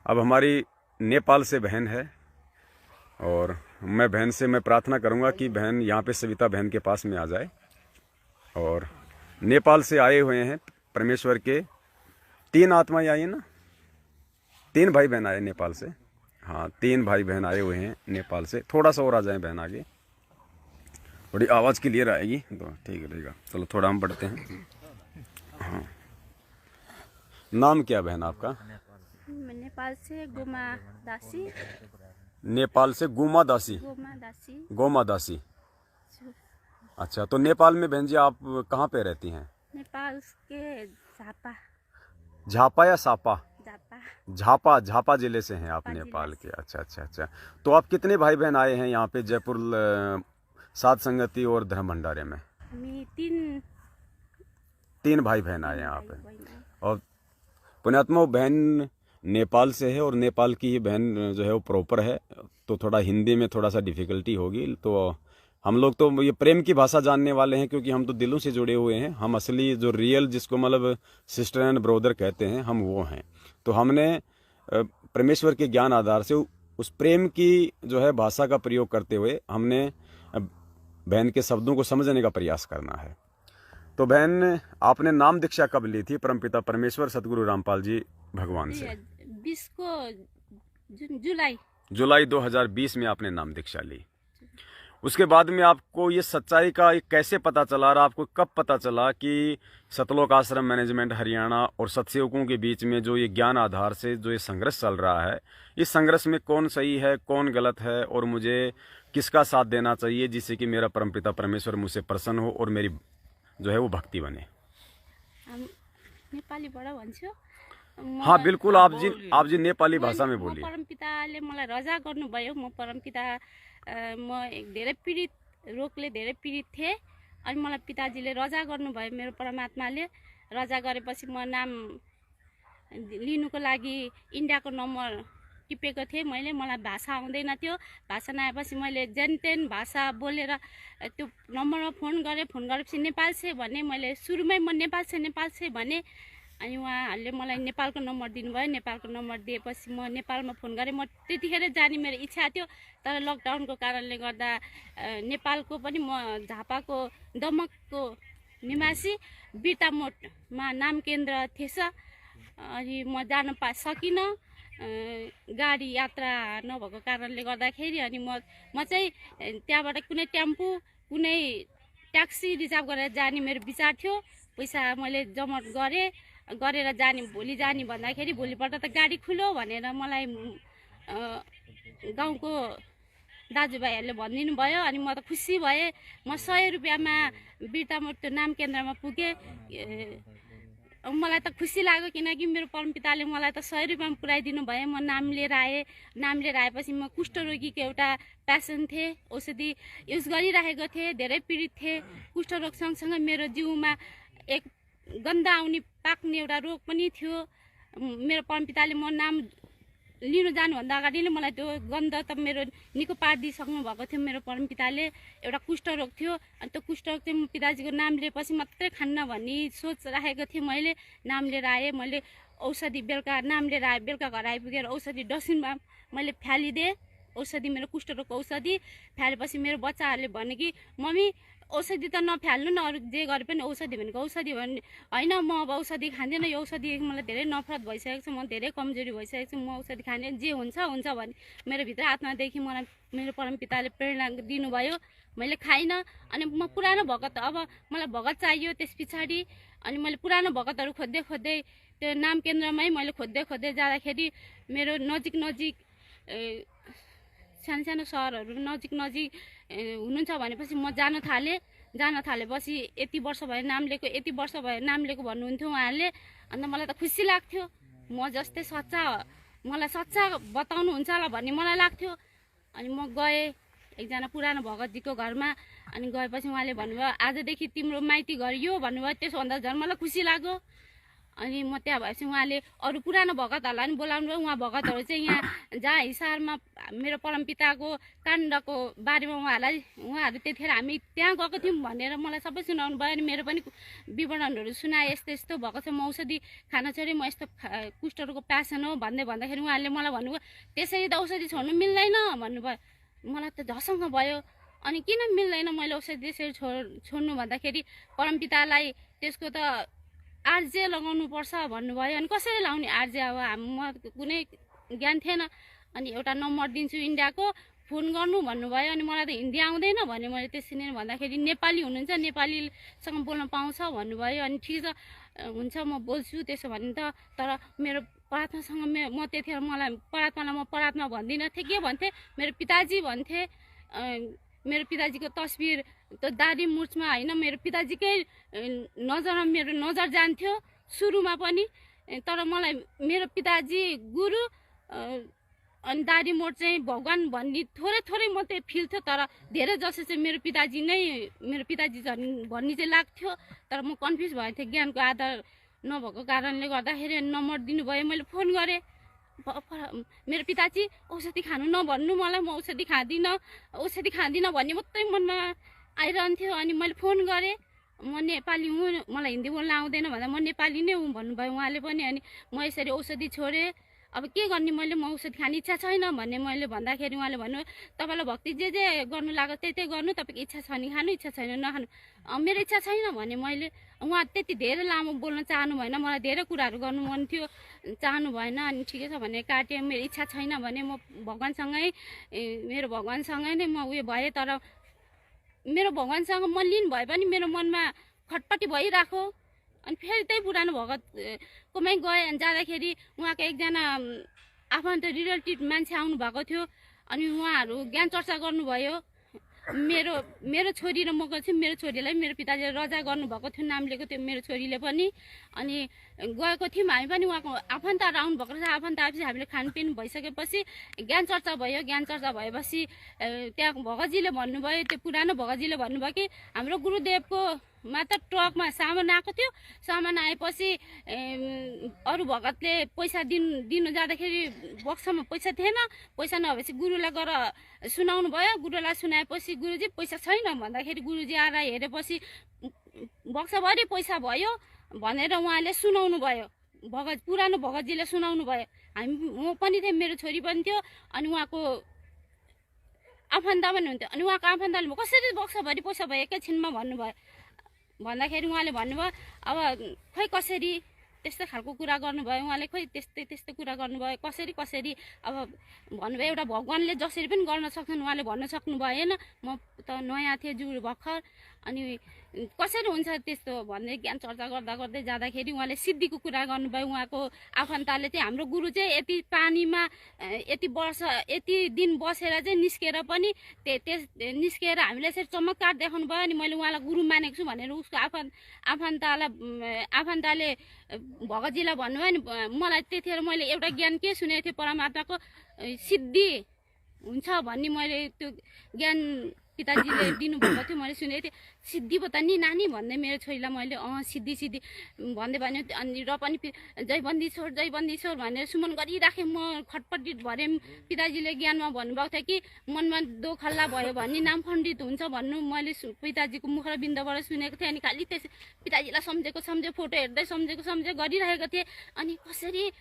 अब हमारी नेपाल से बहन है और मैं बहन से मैं प्रार्थना करूंगा कि बहन यहाँ पे सविता बहन के पास में आ जाए। और नेपाल से आए हुए हैं परमेश्वर के 3 आत्माएं आई ना, 3 भाई बहन आए नेपाल से। हाँ, 3 भाई बहन आए हुए हैं नेपाल से। थोड़ा सा और आ जाए बहन आगे, थोड़ी आवाज़ क्लियर आएगी तो ठीक रहेगा। चलो थोड़ा हम बढ़ते हैं। हाँ, नाम क्या बहन आपका? नेपाल से गोमा दासी। नेपाल से गोमा दासी। गोमा दासी। अच्छा, तो नेपाल में बहन जी आप कहाँ पे रहती हैं? नेपाल के झापा। झापा या सापा? झापा। झापा जिले से हैं आप नेपाल के। अच्छा अच्छा अच्छा। तो आप कितने भाई बहन आए हैं यहाँ पे जयपुर साध संगति और धर्म भंडारे में? 3 भाई बहन आए हैं यहाँ पे। और पुण्यात्मा बहन नेपाल से है और नेपाल की ही बहन जो है वो प्रॉपर है, तो थोड़ा हिंदी में थोड़ा सा डिफिकल्टी होगी। तो हम लोग तो ये प्रेम की भाषा जानने वाले हैं क्योंकि हम तो दिलों से जुड़े हुए हैं। हम असली जो रियल जिसको मतलब सिस्टर एंड ब्रदर कहते हैं, हम वो हैं। तो हमने परमेश्वर के ज्ञान आधार से उस प्रेम की जो है भाषा का प्रयोग करते हुए हमने बहन के शब्दों को समझने का प्रयास करना है। तो बहन, आपने नाम दीक्षा कब ली थी परमपिता परमेश्वर सतगुरु रामपाल जी भगवान से? 20 को जुलाई 2020 में आपने नाम दीक्षा ली। उसके बाद में आपको ये सच्चाई का कैसे पता चला और आपको कब पता चला कि सतलोक आश्रम मैनेजमेंट हरियाणा और सतसेवकों के बीच में जो ये ज्ञान आधार से जो ये संघर्ष चल रहा है, इस संघर्ष में कौन सही है कौन गलत है और मुझे किसका साथ देना चाहिए जिससे कि मेरा परमपिता परमेश्वर मुझसे प्रसन्न हो और मेरी जो है वो भक्ति बने? नेपाली बड़ा भन्छु। हाँ बिल्कुल, आप जी नेपाली भाषा में बोलिए। परमपिताले मलाई रजा गर्नुभयो। म परमपिता म धेरै पीडित रोगले धेरै पीडित थिएँ अनि मलाई पिताजीले रजा गर्नुभयो। मेरो परमात्माले रजा गरेपछि म नाम लिनुको लागि इन्डियाको नम्बर टिपेको थिएँ मैले। मलाई भाषा आउँदैन थियो। भाषा नआएपछि मैले जेनतेन भाषा बोलेर त्यो नम्बरमा फोन गरेपछि नेपाल से भने। मैले सुरुमै म नेपाल से भने अनि उहाँहरूले मलाई नेपालको नम्बर दिनुभयो। नेपालको नम्बर दिएपछि म नेपालमा फोन गरेँ। म त्यतिखेर जाने मेरो इच्छा थियो, तर लकडाउनको कारणले गर्दा नेपालको पनि म झापाको दमकको निवासी बिर्तामोडमा नाम केन्द्र थिएछ अनि म जान सकिनँ गाडी यात्रा नभएको कारणले गर्दाखेरि। अनि म चाहिँ त्यहाँबाट कुनै टेम्पो कुनै ट्याक्सी रिजर्भ गरेर जाने मेरो विचार थियो। पैसा मैले जमट गरेर जाने, भोलि जाने भन्दाखेरि भोलिपल्ट त गाडी खुल्यो भनेर मलाई गाउँको दाजुभाइहरूले भनिदिनु भयो। अनि म त खुसी भएँ। म 100 रुपियाँमा बिर्तामोड त्यो नाम केन्द्रमा पुगेँ। मलाई त खुसी लाग्यो किनकि मेरो परमपिताले मलाई त 100 रुपियाँमा पुऱ्याइदिनु भयो। म नाम लिएर आएँ। नाम लिएर आएपछि म कुष्ठरोगीको एउटा पेसेन्ट थिएँ, औषधि युज गरिरहेको थिएँ, धेरै पीडित थिएँ। कुष्ठरोग सँगसँगै मेरो जिउमा एक गन्दा आउने पाक्ने एउटा रोग पनि थियो। मेरो परमपिताले म नाम लिनु जानुभन्दा अगाडि नै मलाई त्यो गन्ध त मेरो निको पारिदिइसक्नु भएको थियो। मेरो परमपिताले एउटा कुष्ठरोग थियो अनि त्यो कुष्ठरोग चाहिँ पिताजीको नाम लिएपछि मात्रै खान्न भन्ने सोच राखेको थिएँ। मैले नाम लिएर आएँ। मैले औषधि बेलुका नाम लिएर आएँ। बेलुका घर आइपुगेर औषधि डस्टबिनमा मैले फ्यालिदिएँ। औषधि मेरो कुष्ठरोगको औषधि फ्यालेपछि मेरो बच्चाहरूले भने कि मम्मी औषधि त नफ्याल्नु न, अरू जे गरे पनि औषधि भनेको औषधि भने होइन, म अब औषधि खाँदैन। यो औषधि मलाई धेरै नफरत भइसकेको छ, म धेरै कमजोरी भइसकेको छु, म औषधि खाँदैन, जे हुन्छ हुन्छ भने मेरो भित्र आत्मादेखि मलाई मेरो परमपिताले प्रेरणा दिनुभयो। मैले खाइनँ अनि म पुरानो भगत, अब मलाई भगत चाहियो। त्यस पछाडि अनि मैले पुरानो भगतहरू खोज्दै त्यो नाम केन्द्रमै मैले खोज्दै जाँदाखेरि मेरो नजिक सानो सहरहरू नजिक हुनुहुन्छ भनेपछि म जान थालेपछि यति वर्ष भयो नाम लिएको भन्नुहुन्थ्यो उहाँहरूले। अन्त मलाई त खुसी लाग्थ्यो, म जस्तै मलाई सच्चा बताउनुहुन्छ होला भन्ने मलाई लाग्थ्यो। अनि म गएँ एकजना पुरानो भगतजीको घरमा। अनि गएपछि उहाँले भन्नुभयो आजदेखि तिम्रो माइती घर यो भन्नुभयो। त्यसो भन्दा झन् मलाई खुसी लाग्यो। अनि म त्यहाँ भएपछि उहाँले अरू पुरानो भगतहरूलाई पनि बोलाउनु भयो। उहाँ भगतहरू चाहिँ यहाँ जहाँ हिसारमा मेरो परमपिताको काण्डको बारेमा उहाँहरू त्यतिखेर हामी त्यहाँ गएको थियौँ भनेर मलाई सबै सुनाउनु भयो। अनि मेरो पनि विवरणहरू सुनाए, यस्तो यस्तो भएको छ, म औषधि खान छोडेँ, म यस्तो कुष्ठरोगको पेसेन्ट हो भन्दाखेरि उहाँहरूले मलाई भन्नुभयो त्यसरी त औषधि छोड्नु मिल्दैन भन्नुभयो। मलाई त झसङ्ग भयो। अनि किन मिल्दैन मैले औषधि त्यसरी छोड्नु भन्दाखेरि परमपितालाई त्यसको त आर्जे लगाउनु पर्छ भन्नुभयो। अनि कसरी लाउने आर्जे? अब म कुनै ज्ञान थिएन। अनि एउटा नम्बर दिन्छु इन्डियाको, फोन गर्नु भन्नुभयो। अनि मलाई त हिन्दी आउँदैन भने मैले त्यसरी नै भन्दाखेरि नेपाली हुनुहुन्छ, नेपालीसँग बोल्न पाउँछ भन्नुभयो। अनि ठिक छ हुन्छ म बोल्छु त्यसो भने त। तर मेरो परात्मासँग म त्यतिखेर मलाई म परात्मा भन्दिनँ थिएँ, के भन्थेँ मेरो पिताजी भन्थेँ। मेरो पिताजीको तस्बिर त दाढी मुछमा होइन, मेरो पिताजीकै नजरमा मेरो नजर जान्थ्यो सुरुमा पनि। तर मलाई मेरो पिताजी गुरु अनि दाढी मोड चाहिँ भगवान् भन्ने थोरै थोरै मात्रै फिल थियो। तर धेरै जसो चाहिँ मेरो पिताजी भन्ने चाहिँ लाग्थ्यो। तर म कन्फ्युज भएको थिएँ, ज्ञानको आधार नभएको कारणले गर्दाखेरि। नम्बर दिनुभयो, मैले फोन गरेँ। मेरो पिताजी औषधि खानु नभन्नु मलाई, म औषधि खाँदिनँ भन्ने मात्रै मनमा आइरहन्थ्यो। अनि मैले फोन गरेँ, म नेपाली हुँ, मलाई हिन्दी बोल्न आउँदैन भन्दा म नेपाली नै हुँ भन्नुभयो उहाँले पनि। अनि म यसरी औषधि छोडेँ, अब के गर्ने, म औषधि खाने इच्छा छैन भन्ने मैले भन्दाखेरि उहाँले भन्नुभयो तपाईँलाई भक्ति जे गर्नु लाग्यो त्यही गर्नु, तपाईँको इच्छा छ भने खानु, इच्छा छैन नखानु। मेरो इच्छा छैन भने मैले, उहाँ त्यति धेरै लामो बोल्न चाहनु भएन, मलाई धेरै कुराहरू गर्नु मन थियो, चाहनु भएन। अनि ठिकै छ भने काटेँ। मेरो इच्छा छैन भने म मेरो भगवान्सँगै नै म उयो भएँ। तर मेरो भगवान्सँग म लिन भए पनि मेरो मनमा खटपटी भइरहेको। अनि फेरि त्यही पुरानो भगतकोमै गएँ। अनि जाँदाखेरि उहाँको एकजना आफन्त रिलेटिभ मान्छे आउनु भएको थियो। अनि उहाँहरू ज्ञान चर्चा गर्नुभयो। मेरो छोरी र म गएको थिएँ। मेरो छोरीलाई मेरो पिताजीले रजा गर्नुभएको थियो, नाम लिएको थियो मेरो छोरीले पनि। अनि गएको थियौँ हामी पनि। उहाँको आफन्तहरू आउनुभएको रहेछ। आफन्त आएपछि हामीले खानपिन भइसकेपछि ज्ञान चर्चा भयो। ज्ञान चर्चा भएपछि त्यहाँ भगतजीले भन्नुभयो, त्यो पुरानो भगतजीले भन्नुभयो कि हाम्रो गुरुदेवको मात्र ट्रकमा सामान आएको थियो। सामान आएपछि अरू भगतले पैसा दिनु जाँदाखेरि बक्सामा पैसा थिएन। पैसा नभएपछि गुरुलाई गएर सुनाउनु भयो। गुरुलाई सुनाएपछि गुरुजी पैसा छैन भन्दाखेरि गुरुजी आएर हेरेपछि बक्साभरि पैसा भयो भनेर उहाँले सुनाउनु भयो। पुरानो भगतजीले सुनाउनु भयो। म पनि थिएँ, मेरो छोरी पनि थियो। अनि उहाँको आफन्त पनि हुन्थ्यो। अनि उहाँको आफन्तले कसरी बक्साभरि पैसा भयो एकैछिनमा भन्नुभयो। भन्दाखेरि उहाँले भन्नुभयो अब खोइ कसरी त्यस्तो खालको कुरा गर्नुभयो उहाँले, खोइ त्यस्तै कुरा गर्नुभयो कसरी अब भन्नुभयो। एउटा भगवान्ले जसरी पनि गर्न सक्छन् उहाँले भन्न सक्नु भएन। म त नयाँ थिएँ जुर भर्खर। अनि कसरी हुन्छ त्यस्तो भन्दै ज्ञान चर्चा गर्दै जाँदाखेरि उहाँले सिद्धिको कुरा गर्नुभयो। उहाँको आफन्तले चाहिँ हाम्रो गुरु चाहिँ यति पानीमा यति दिन बसेर चाहिँ निस्केर पनि निस्केर हामीलाई यसरी चमत्कार देखाउनु भयो। अनि मैले उहाँलाई गुरु मानेको छु भनेर उसको आफन्तले भगतजीलाई भन्नुभयो। नि मलाई त्यतिखेर मैले एउटा ज्ञान के सुनेको थिएँ, परमात्माको सिद्धि हुन्छ भन्ने मैले त्यो ज्ञान पिताजीले दिनुभएको थियो, मैले सुनेको थिएँ। सिद्धि पो त नि नानी भन्दै मेरो छोरीलाई मैले सिद्धि भन्दै भन्यो। अनि र पनि जयबन्दी छोर भनेर सुमन गरिराखेँ। म खटपटी भरे पिताजीले ज्ञानमा भन्नुभएको थियो कि मनमा दुःख हल्ला भयो भने नाम खण्डित हुन्छ भन्नु मैले पिताजीको मुखबिन्दबाट सुनेको थिएँ। अनि खालि त्यस पिताजीलाई सम्झेको फोटो हेर्दै सम्झेको गरिरहेको थिएँ। अनि कसरी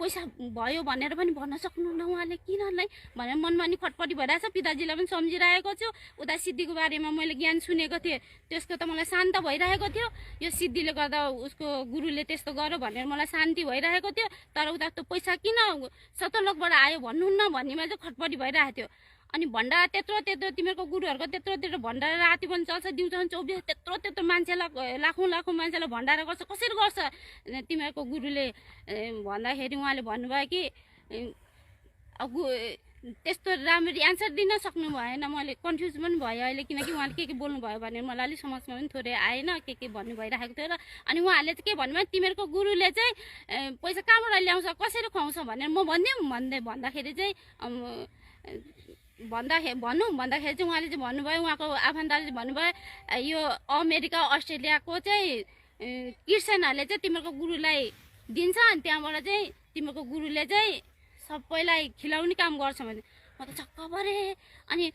पैसा भयो भनेर पनि भन्न सक्नुहुन्न उहाँले, किनलाई भनेर मनमा नि खटपटी भइरहेछ। पिताजीलाई पनि सम्झिरहेको छु। उता सिद्धिको बारेमा मैले ज्ञान सुनेको थिएँ, त्यसको त मलाई शान्त भइरहेको थियो। यो सिद्धिले गर्दा उसको गुरुले त्यस्तो गर्यो भनेर मलाई शान्ति भइरहेको थियो। तर उता त्यो पैसा किन सतलोकबाट आयो भन्नुहुन्न भन्नेमा चाहिँ खटपटी भइरहेको थियो। अनि भण्डारा त्यत्रो तिमीहरूको गुरुहरूको त्यत्रो भण्डारा राति पनि चल्छ, दिउँसो पनि 24 त्यत्रो मान्छेलाई लाखौँ मान्छेलाई भण्डारा गर्छ, कसरी गर्छ तिमीहरूको गुरुले भन्दाखेरि उहाँले भन्नुभयो कि त्यस्तो राम्ररी एन्सर दिन सक्नु भएन। मैले कन्फ्युज पनि भयो अहिले, किनकि उहाँले के बोल्नु भयो भनेर मलाई अलिक समझमा पनि थोरै आएन के भन्नु भइरहेको थियो। र अनि उहाँहरूले चाहिँ के भन्नुभयो, तिमीहरूको गुरुले चाहिँ पैसा कहाँबाट ल्याउँछ कसरी खुवाउँछ भनेर म भन्दाखेरि चाहिँ भन्दाखेरि चाहिँ उहाँले चाहिँ भन्नुभयो, उहाँको आफन्तले चाहिँ भन्नुभयो यो अमेरिका अस्ट्रेलियाको चाहिँ क्रिस्चियनहरूले चाहिँ तिमीहरूको गुरुलाई दिन्छ अनि त्यहाँबाट चाहिँ तिमीहरूको गुरुले चाहिँ सबैलाई खिलाउने काम गर्छ भने म त छक्क परेँ। अनि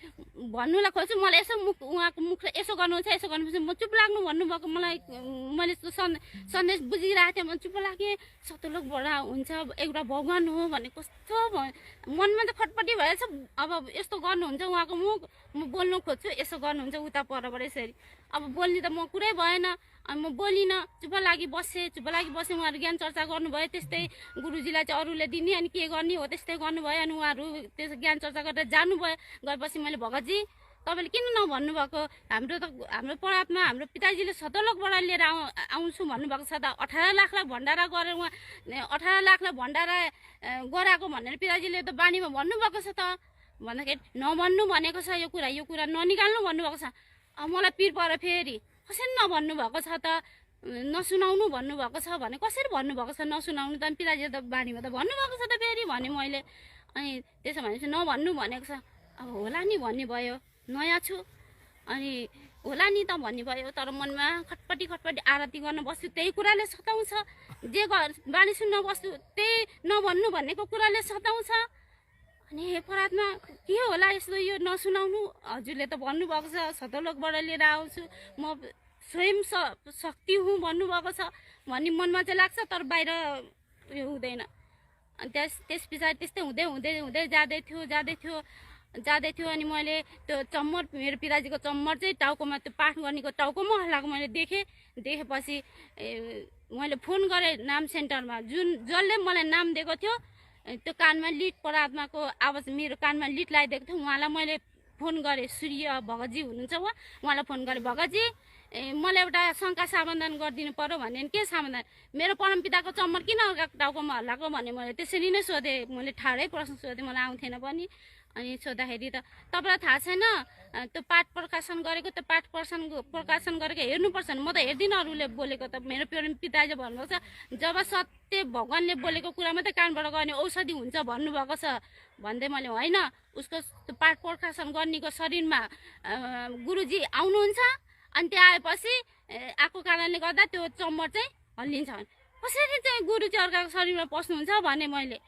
भन्नुलाई खोज्छु, मलाई यसो उहाँको मुखले यसो गर्नुहुन्छ यसो गर्नुपर्छ, म चुप लाग्नु भन्नुभएको, मैले सन्देश बुझिरहेको थिएँ, म चुप लागेँ। सतलोकबाट हुन्छ एउटा भगवान् हो भने कस्तो मनमा त खटपटी भएछ। अब यस्तो गर्नुहुन्छ उहाँको मुख, म बोल्नु खोज्छु यसो गर्नुहुन्छ उता परबाट यसरी, अब बोल्ने त म कुरै भएन। अनि म बोलिनँ, चुप लागि बसेँ। उहाँहरू ज्ञान चर्चा गर्नुभयो, त्यस्तै गुरुजीलाई चाहिँ अरूले दिने अनि के गर्ने हो त्यस्तै गर्नुभयो। अनि उहाँहरू त्यस ज्ञान चर्चा गरेर जानुभयो। गएपछि मैले भगतजी तपाईँले किन नभन्नुभएको, हाम्रो परात्मा हाम्रो पिताजीले सतलोकबाट लिएर आउँछु भन्नुभएको छ त। 18 लाखलाई भण्डारा गरेर उहाँ 18 लाखलाई भण्डारा गराएको भनेर पिताजीले त बानीमा भन्नुभएको छ त। भन्दाखेरि नभन्नु भनेको छ, यो कुरा ननिकाल्नु भन्नुभएको छ। अब मलाई पिर पऱ्यो, फेरि कसरी नभन्नु भएको छ त, नसुनाउनु भन्नुभएको छ भने कसरी भन्नुभएको छ नसुनाउनु त, पिताजीले त बानीमा त भन्नुभएको छ त फेरि भने मैले। अनि त्यसो भनेपछि नभन्नु भनेको छ। अब होला नि भन्ने भयो, नयाँ छु अनि होला नि त भन्ने भयो। तर मनमा खटपटी आरती गर्न बस्छु, त्यही कुराले सताउँछ। जे बानी सुन्न बस्छु त्यही नभन्नु भनेको कुराले सताउँछ। अनि हे परात्मा के होला यस्तो, यो नसुनाउनु, हजुरले त भन्नुभएको छ सतलोकबाट लिएर आउँछु, म स्वयं शक्ति हुँ भन्नुभएको छ भन्ने मनमा चाहिँ लाग्छ, तर बाहिर उयो हुँदैन। अनि त्यस पछाडि त्यस्तै हुँदै जाँदै थियो। अनि मैले त्यो चम्मर, मेरो पिताजीको चम्मर चाहिँ टाउकोमा, त्यो पाठ गर्नेको टाउकोमा हल्लाएको मैले देखेपछि मैले फोन गरेँ नाम सेन्टरमा, जसले मलाई नाम दिएको थियो। त्यो कानमा लिड, परात्माको आवाज मेरो कानमा लिड लगाइदिएको थियो। उहाँलाई मैले फोन गरेँ, सूर्य भगतजी हुनुहुन्छ उहाँलाई फोन गरेँ, भगतजी मलाई एउटा शङ्का समाधान गरिदिनु पर्यो भने के समाधान, मेरो परमपिताको चम्मर किन टाउकोमा हल्लाएको भने मैले त्यसरी नै सोधेँ। मैले ठाडै प्रश्न सोधेँ, मलाई आउँथेन पनि। अनि सोद्धाखेरि त तपाईँलाई थाहा छैन त्यो पाठ प्रकाशन गरेको हेर्नुपर्छ नि, म त हेर्दिनँ अरूले बोलेको त। मेरो पिताजी भन्नुभएको छ जब सत्य भगवान्ले बोलेको कुरा मात्रै कानबाट गर्ने औषधि हुन्छ भन्नुभएको छ भन्दै मैले होइन, उसको त्यो पाठ प्रकाशन गर्नेको शरीरमा गुरुजी आउनुहुन्छ अनि त्यहाँ आएपछि आएको कारणले गर्दा त्यो चम्मर चाहिँ हल्लिन्छ भने कसरी चाहिँ गुरुजी अर्काको शरीरमा पस्नुहुन्छ भने मैले।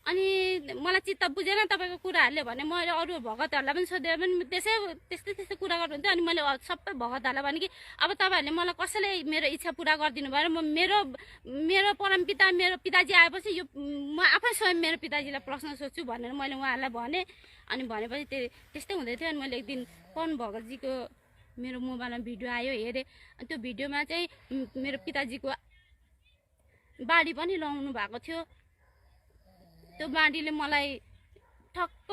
अनि मलाई चित्त बुझेन तपाईँको कुराहरूले भने मैले अरू भगतहरूलाई पनि सोधेर पनि त्यस्तै कुरा गर्नुहुन्छ। अनि मैले सबै भगतहरूलाई भने कि अब तपाईँहरूले मलाई कसैले मेरो इच्छा पुरा गरिदिनु भयो, म मेरो परमपिता मेरो पिताजी आएपछि यो म आफै स्वयं मेरो पिताजीलाई प्रश्न सोध्छु भनेर मैले उहाँहरूलाई भनेँ। अनि भनेपछि त्यस्तै हुँदै थियो। अनि मैले एक दिन पवन भगतजीको मेरो मोबाइलमा भिडियो आयो, हेरेँ। अनि त्यो भिडियोमा चाहिँ मेरो पिताजीको बाढी पनि लाउनु भएको थियो। त्यो बाँडीले मलाई ठक्क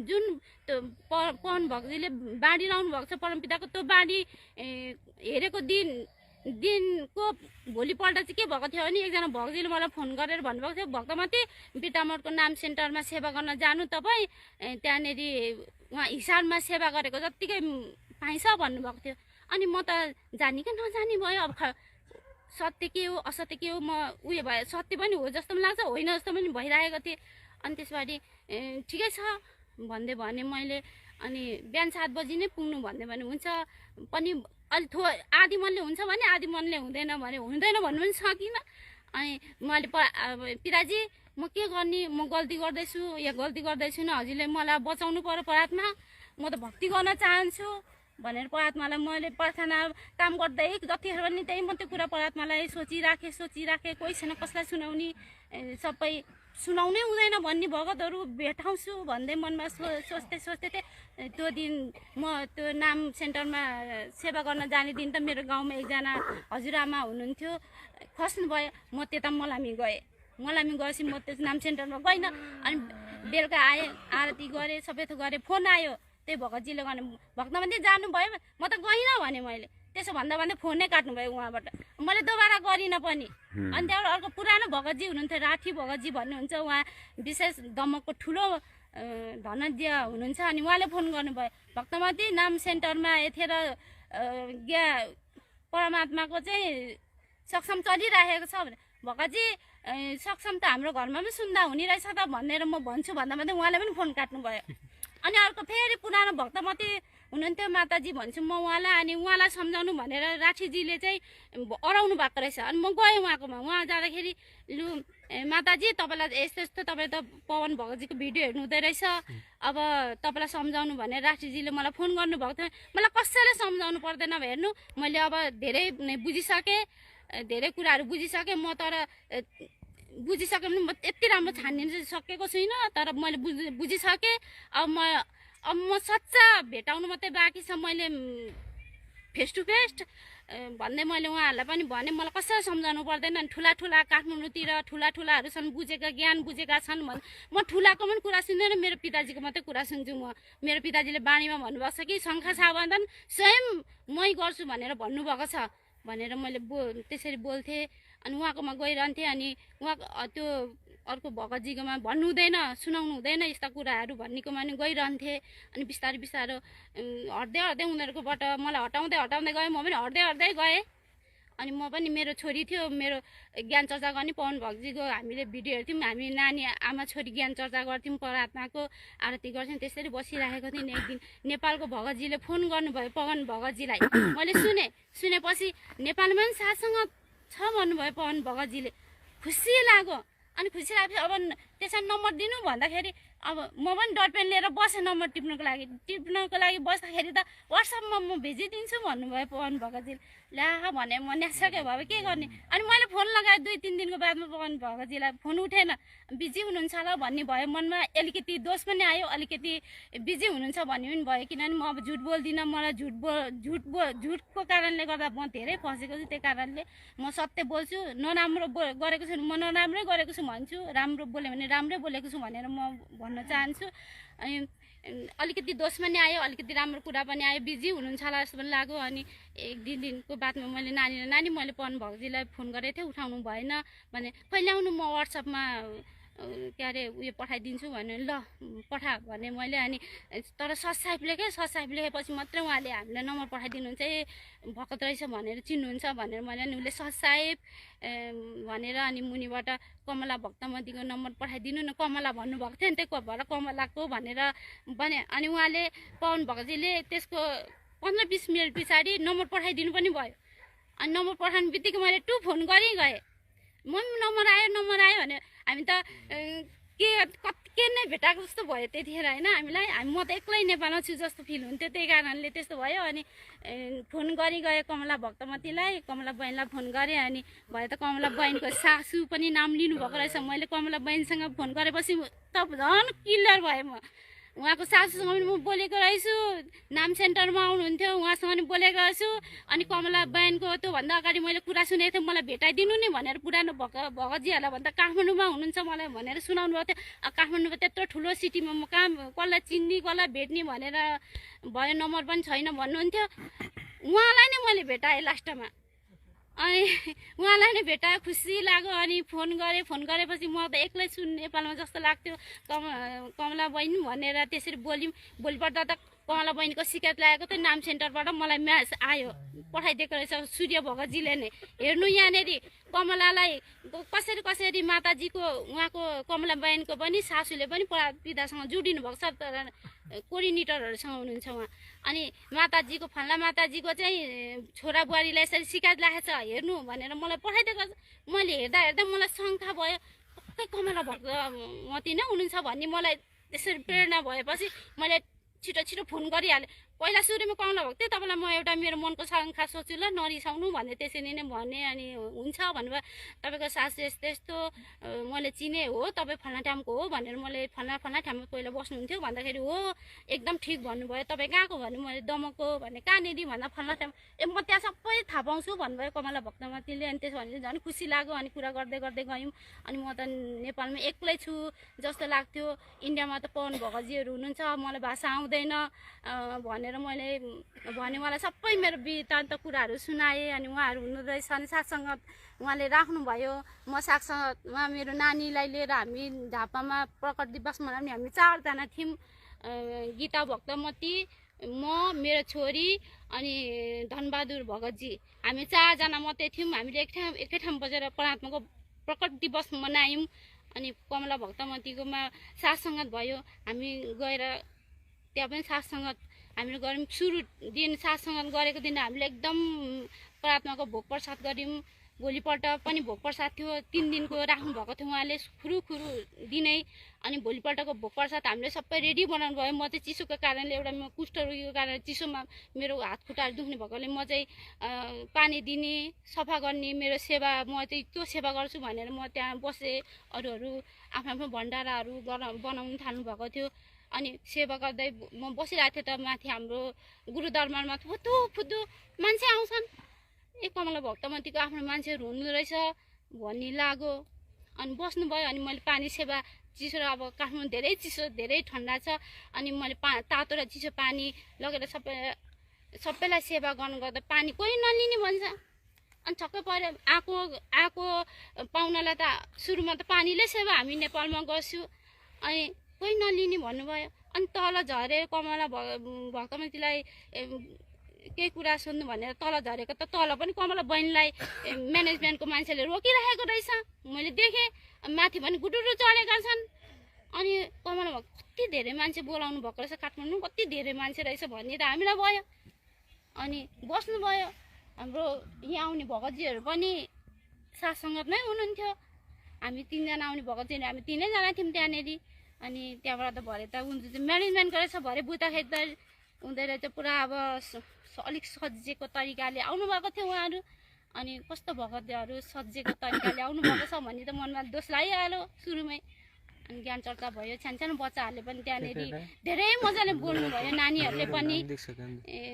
जुन त्यो पवन भगतजीले बाँडी लाउनु भएको छ परमपिताको, त्यो बाँडी हेरेको दिनको भोलिपल्ट चाहिँ के भएको थियो भने एकजना भगतजीले मलाई फोन गरेर भन्नुभएको थियो, भक्तमती बिटामोडको नाम सेन्टरमा सेवा गर्न जानु तपाईँ, त्यहाँनिर उहाँ हिसाबमा सेवा गरेको जत्तिकै पाइन्छ भन्नुभएको थियो। अनि म त जाने कि नजाने भयो। अब सत्य के हो असत्य के हो म उयो भयो, सत्य पनि हो जस्तो पनि लाग्छ, होइन जस्तो पनि भइरहेको थिएँ। अनि त्यसपछि ठिकै छ भन्दै भने मैले। अनि बिहान 7 बजी नै पुग्नु भन्दै भने हुन्छ पनि, अलि आधी मनले हुन्छ भने आधी मनले हुँदैन भन्नु पनि सकिनँ। अनि मैले पिताजी म के गर्ने, म गल्ती गर्दैछु न, हजुरले मलाई बचाउनु पर्यो परात्मा, म त भक्ति गर्न चाहन्छु भनेर परात्मालाई मैले प्रार्थना काम गर्दै जतिखेर पनि त्यही म त्यो कुरा परात्मालाई सोचिराखेँ। कोही छैन कसलाई सुनाउने, सबै सुनाउनै हुँदैन भन्ने भगतहरू भेटाउँछु भन्दै मनमा सोच्दै थिएँ। त्यो दिन म त्यो नाम सेन्टरमा सेवा गर्न जाने दिन त मेरो गाउँमा एकजना हजुरआमा हुनुहुन्थ्यो, खस्नुभयो। म त्यता मलामी गएपछि म त्यो नाम सेन्टरमा गइनँ। अनि बेलुका आएँ, आरती गरेँ, सबै थोक गरेँ, फोन आयो त्यही भगतजीले गर्ने, भक्तमती जानुभयो, म त गइनँ भने मैले। त्यसो भन्दा फोनै काट्नुभयो उहाँबाट, मैले दोबारा गरिनँ पनि। अनि त्यहाँबाट अर्को पुरानो भगतजी हुनुहुन्थ्यो, राठी भगतजी भन्नुहुन्छ, उहाँ विशेष दमकको ठुलो धनज्ञ हुनुहुन्छ। अनि उहाँले फोन गर्नुभयो, भक्तमती नाम सेन्टरमा यतिखेर परमात्माको चाहिँ सक्षम चलिरहेको छ भने, भगतजी सक्षम त हाम्रो घरमा पनि सुन्दा हुने रहेछ त भनेर म भन्छु भन्दा उहाँले पनि फोन काट्नुभयो। अनि अर्को फेरि पुरानो भक्तमती हुनुहुन्थ्यो माताजी भन्छु म उहाँलाई। अनि उहाँलाई सम्झाउनु भनेर राठीजीले चाहिँ अराउनु भएको रहेछ। अनि म गएँ उहाँकोमा। उहाँ जाँदाखेरि लु माताजी तपाईँलाई यस्तो यस्तो तपाईँ त पवन भगतजीको भिडियो हेर्नु हुँदै रहेछ, अब तपाईँलाई सम्झाउनु भनेर राठीजीले मलाई फोन गर्नुभएको थियो। मलाई कसैले सम्झाउनु पर्दैन हेर्नु, मैले अब धेरै बुझिसकेँ, धेरै कुराहरू बुझिसकेँ म। तर बुझिसकेँ भने म यति राम्रो छानिन सकेको छुइनँ, तर मैले बुझिसकेँ। अब म सच्चा भेटाउनु मात्रै बाँकी छ। मैले फेस टु फेस भन्दै मैले उहाँहरूलाई पनि भने मलाई कसैले सम्झाउनु पर्दैन। ठुला काठमाडौँतिर ठुलाहरू छन्, बुझेका ज्ञान बुझेका छन् म ठुलाको पनि कुरा सुन्दैन, मेरो पिताजीको मात्रै कुरा सुन्छु म। मेरो पिताजीले बाणीमा भन्नुभएको छ कि शङ्खा साबन्धन स्वयं मै गर्छु भनेर भन्नुभएको छ भनेर मैले त्यसरी बोल्थेँ। अनि उहाँकोमा गइरहन्थेँ। अनि उहाँको त्यो अर्को भगतजीकोमा भन्नु हुँदैन, सुनाउनु हुँदैन यस्ता कुराहरू भन्नेकोमा नि गइरहन्थेँ। अनि बिस्तारै हट्दै उनीहरूकोबाट मलाई हटाउँदै गएँ। म पनि हट्दै गएँ। अनि म पनि मेरो छोरी थियो, मेरो ज्ञान चर्चा गर्ने पवन भगतजीको हामीले भिडियो हेर्थ्यौँ। हामी नानी आमा छोरी ज्ञान चर्चा गर्थ्यौँ, परमात्माको आरती गर्थ्यौँ। त्यसरी बसिराखेको थियौँ। एक दिन नेपालको भगतजीले फोन गर्नुभयो पवन भगतजीलाई। मैले सुनेपछि नेपालमा पनि साथसँग छ भन्नुभयो पवन भगतजीले। खुसी लाग्यो। अनि खुसी लाग्यो। अब त्यसमा नम्बर दिनु भन्दाखेरि अब म पनि डटपेन लिएर बसेँ नम्बर टिप्नको लागि बस्दाखेरि त वाट्सएपमा म भेजिदिन्छु भन्नुभयो पवन भगतजीले। ला भने म न्यासकै भयो, के गर्ने। अनि मैले फोन लगाएँ 2-3 दिनको बादमा पवन भगतजीलाई फोन उठेन, बिजी हुनुहुन्छ होला भन्ने भयो मनमा। अलिकति दोष पनि आयो, अलिकति बिजी हुनुहुन्छ भन्ने पनि भयो। किनभने म अब झुट बोल्दिनँ, मलाई झुटको कारणले गर्दा म धेरै फसेको छु। त्यही कारणले म सत्य बोल्छु। नराम्रो गरेको छु म नराम्रै गरेको छु भन्छु, राम्रो बोल्यो भने राम्रै बोलेको छु भनेर म भन्न चाहन्छु। अनि अलिकति दोष पनि आयो, अलिकति राम्रो कुरा पनि आयो। बिजी हुनुहुन्छ होला जस्तो पनि लाग्यो। अनि 1-2 दिनको बादमा मैले नानी मैले पवन भगतजीलाई फोन गरेको थिएँ, उठाउनु भएन भने कहिले आउनु म वाट्सएपमा के अरे उयो पठाइदिन्छु भने ल पठा भने मैले। अनि तर सब्सक्राइब लेखेपछि मात्रै उहाँले हामीलाई नम्बर पठाइदिनुहुन्छ। भगत रहेछ भनेर चिन्नुहुन्छ भनेर मैले। अनि उसले सब्सक्राइब भनेर अनि मुनिबाट कमला भक्तमतीको नम्बर पठाइदिनु न कमला भन्नुभएको थियो नि, त्यही भएर कमलाको भनेर भने। अनि उहाँले पवन भगतजीले त्यसको 15-20 मिनट पछाडि नम्बर पठाइदिनु पनि भयो। अनि नम्बर पठाउने बित्तिकै मैले फोन गरिगएँ। म पनि नम्बर आयो भने हामी त के नै भेटाएको जस्तो भयो त्यतिखेर होइन हामीलाई। म त एक्लै नेपालमा छु जस्तो फिल हुन्थ्यो, त्यही कारणले त्यस्तो भयो। अनि फोन गरिगएँ कमला भक्तमतीलाई, कमला बहिनीलाई फोन गरेँ। अनि भयो त कमला बहिनीको सासू पनि नाम लिनुभएको रहेछ। मैले कमला बहिनीसँग फोन गरेपछि त झन् क्लियर भएँ म। उहाँको सासूसँग पनि म बोलेको रहेछु, नाम सेन्टरमा आउनुहुन्थ्यो, उहाँसँग पनि बोलेको रहेछु। अनि कमला बहिनीको त्योभन्दा अगाडि मैले कुरा सुनेको थिएँ, मलाई भेटाइदिनु नि भनेर पुरानो भगतजीहरूलाई भन्दा काठमाडौँमा हुनुहुन्छ मलाई भनेर सुनाउनु भएको थियो। काठमाडौँमा त्यत्रो ठुलो सिटीमा म कहाँ कसलाई चिन्ने कसलाई भेट्ने भनेर भयो, नम्बर पनि छैन भन्नुहुन्थ्यो। उहाँलाई नै मैले भेटाएँ लास्टमा। अनि उहाँलाई नै भेटायो, खुसी लाग्यो। अनि फोन गरेपछि म त एक्लै छु नेपालमा जस्तो लाग्थ्यो। कमला बहिनी भनेर त्यसरी भोलिपल्ट त कमला बहिनीको शिकायत लागेको थियो, नाम सेन्टरबाट मलाई म्यासेज आयो, पठाइदिएको रहेछ सूर्य भगतजीले नै। हेर्नु यहाँनिर कमलालाई कसरी माताजीको उहाँको कमला बहिनीको पनि सासूले पनि पितासँग जोडिनु भएको छ, तर कोअर्डिनेटरहरूसँग हुनुहुन्छ उहाँ। अनि माताजीको फल्ला माताजीको चाहिँ छोरा बुहारीलाई यसरी शिकायत लागेको छ हेर्नु भनेर मलाई पठाइदिएको। मैले हेर्दा मलाई शङ्का भयो, पक्कै कमला भक्तमती नै हुनुहुन्छ भन्ने मलाई त्यसरी प्रेरणा भएपछि मैले छिटो फोन गरिहालेँ। पहिला सुरुमा कमला भक्तै तपाईँलाई म एउटा मेरो मनको शङ्का सोच्छु ल, नरिसाउनु भने त्यसरी नै भने। अनि हुन्छ भन्नुभयो, तपाईँको सासू यस्तो मैले चिने हो, तपाईँ फल्ना ठाउँको हो भनेर मैले फल्ना ठाउँमा पहिला बस्नुहुन्थ्यो भन्दाखेरि हो एकदम ठिक भन्नुभयो। तपाईँ कहाँको भने मैले दमकको भने कहाँनिर भन्दा फल्ना ठाउँ, म त्यहाँ सबै थाहा पाउँछु भन्नुभयो कमला भक्तमतीले। अनि त्यसो भने झन् खुसी लाग्यो। अनि कुरा गर्दै गयौँ। अनि म त नेपालमा एक्लै छु जस्तो लाग्थ्यो, इन्डियामा त पवन भगतजीहरू हुनुहुन्छ, मलाई भाषा आउँदैन भनेर मैले भने। उहाँलाई सबै मेरो वृत्तान्त कुराहरू सुनाएँ। अनि उहाँहरू हुनुहुँदैछ अनि साथसङ्गत उहाँले राख्नुभयो। म साथसङ्गतमा मेरो नानीलाई लिएर हामी झापामा प्रकट दिवस मनाउने हामी 4 जना थियौँ, गीता भक्तमती, म, मेरो छोरी अनि धनबहादुर भगतजी, हामी 4 जना मात्रै थियौँ। हामीले एकै ठाउँ बसेर परमात्माको प्रकट दिवस मनायौँ। अनि कमला भक्तमतीकोमा साथसङ्गत भयो, हामी गएर त्यहाँ पनि साथसङ्गत हामीले गऱ्यौँ। सुरु दिन साथसँग गरेको दिन हामीले एकदम परमात्माको भोग प्रसाद गऱ्यौँ। भोलिपल्ट पनि भोग प्रसाद थियो, 3 दिनको राख्नुभएको थियो उहाँले खुरु दिनै। अनि भोलिपल्टको भोग प्रसाद हामीले सबै रेडी बनाउनु भयो। म चाहिँ चिसोको कारणले, एउटा म कुष्ठरोगीको कारण चिसोमा मेरो हात खुट्टाहरू दुख्ने भएकोले म चाहिँ पानी दिने, सफा गर्ने, मेरो सेवा, म चाहिँ त्यो सेवा गर्छु भनेर म त्यहाँ बसेँ। अरूहरू आफ्नो आफ्नो भण्डाराहरू बनाउनु थाल्नु भएको थियो। अनि सेवा गर्दै म बसिरहेको थिएँ त माथि हाम्रो गुरुदरबारमा फुत्तु मान्छे आउँछन्। ए कमला भक्तमतीको आफ्नो मान्छेहरू हुनु रहेछ भन्ने लाग्यो। अनि बस्नुभयो। अनि मैले पानी सेवा, चिसो र अब काठमाडौँ धेरै चिसो, धेरै ठन्डा छ। अनि मैले तातो र चिसो पानी लगेर सबैलाई सेवा गर्नु गर्दा पानी कोही नलिने भन्छ। अनि छक्कै पऱ्यो। आएको पाहुनालाई त सुरुमा त पानीले सेवा हामी नेपालमा गर्छौँ, अनि कोही नलिने भन्नुभयो। अनि तल झरे कमला भक्तमतीलाई केही कुरा सोध्नु भनेर तल झरेको त तल पनि कमला बहिनीलाई म्यानेजमेन्टको मान्छेले रोकिरहेको रहेछ। मैले देखेँ माथि पनि गुडुरु चढेका छन्। अनि कमला कति धेरै मान्छे बोलाउनु भएको रहेछ, काठमाडौँ कति धेरै मान्छे रहेछ भन्ने त हामीलाई भयो। अनि बस्नुभयो। हाम्रो यहाँ आउने भगतजीहरू पनि साथसङ्गतमै हुनुहुन्थ्यो। हामी 3 जना आउने भगतजीहरू, हामी 3 जना थियौँ त्यहाँनिर। अनि त्यहाँबाट त भरे त उनीहरू चाहिँ म्यानेजमेन्ट गरेछ, भरे बुझ्दाखेरि त उनीहरू चाहिँ पुरा अब अलिक सजिएको तरिकाले आउनुभएको थियो उहाँहरू। अनि कस्तो भगतहरू सजिएको तरिकाले आउनुभएको छ भन्ने त मनमा दोष लागिहाल्यो सुरुमै। अनि ज्ञान चर्चा भयो। सानो बच्चाहरूले पनि त्यहाँनिर धेरै मजाले बोल्नुभयो। नानीहरूले पनि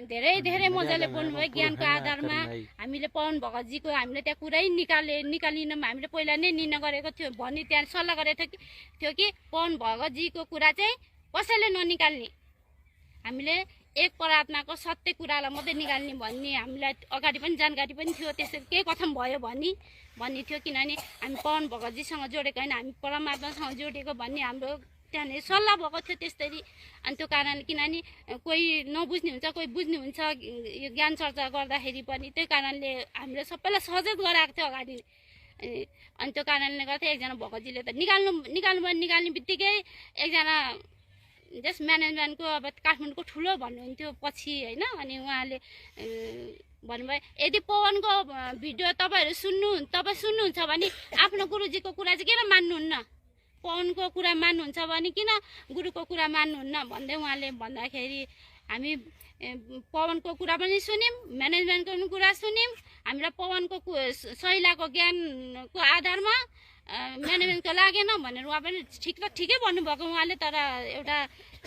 धेरै मजाले बोल्नुभयो। ज्ञानको आधारमा हामीले पवन भगतजीको हामीले त्यहाँ कुरै निकालिन हामीले पहिला नै निर्णय गरेको थियो भन्ने त्यहाँ सल्लाह गरेको थियो कि पवन भगतजीको कुरा चाहिँ कसैले ननिकाल्ने, हामीले एक परमात्माको सत्य कुरालाई मात्रै निकाल्ने भन्ने हामीलाई अगाडि पनि जानकारी पनि थियो। त्यसरी केही कथन भयो भन्ने थियो। किनभने हामी पवन भगतजीसँग जोडेको होइन, हामी परमात्मासँग जोडेको भन्ने हाम्रो त्यहाँनिर सल्लाह भएको थियो त्यसरी। अनि त्यो कारणले किनभने कोही नबुझ्ने हुन्छ, कोही बुझ्ने हुन्छ यो ज्ञान चर्चा गर्दाखेरि पनि। त्यही कारणले हामीले सबैलाई सचेत गराएको थियो अगाडि। अनि त्यो कारणले गर्दा एकजना भगतजीले त निकाल्ने बित्तिकै एकजना जस म्यानेजमेन्टको अब काठमाडौँको ठुलो भन्नुहुन्थ्यो पछि होइन। अनि उहाँले भन्नुभयो यदि पवनको भिडियो तपाईँ सुन्नुहुन्छ भने आफ्नो गुरुजीको कुरा चाहिँ किन मान्नुहुन्न, पवनको कुरा मान्नुहुन्छ भने किन गुरुको कुरा मान्नुहुन्न भन्दै उहाँले भन्दाखेरि हामी पवनको कुरा पनि सुन्यौँ, म्यानेजमेन्टको पनि कुरा सुन्यौँ। हामीलाई पवनको शैलाको ज्ञानको आधारमा म्यानेजमेन्टको लागेन भनेर उहाँ पनि ठिकै भन्नुभएको उहाँले। तर एउटा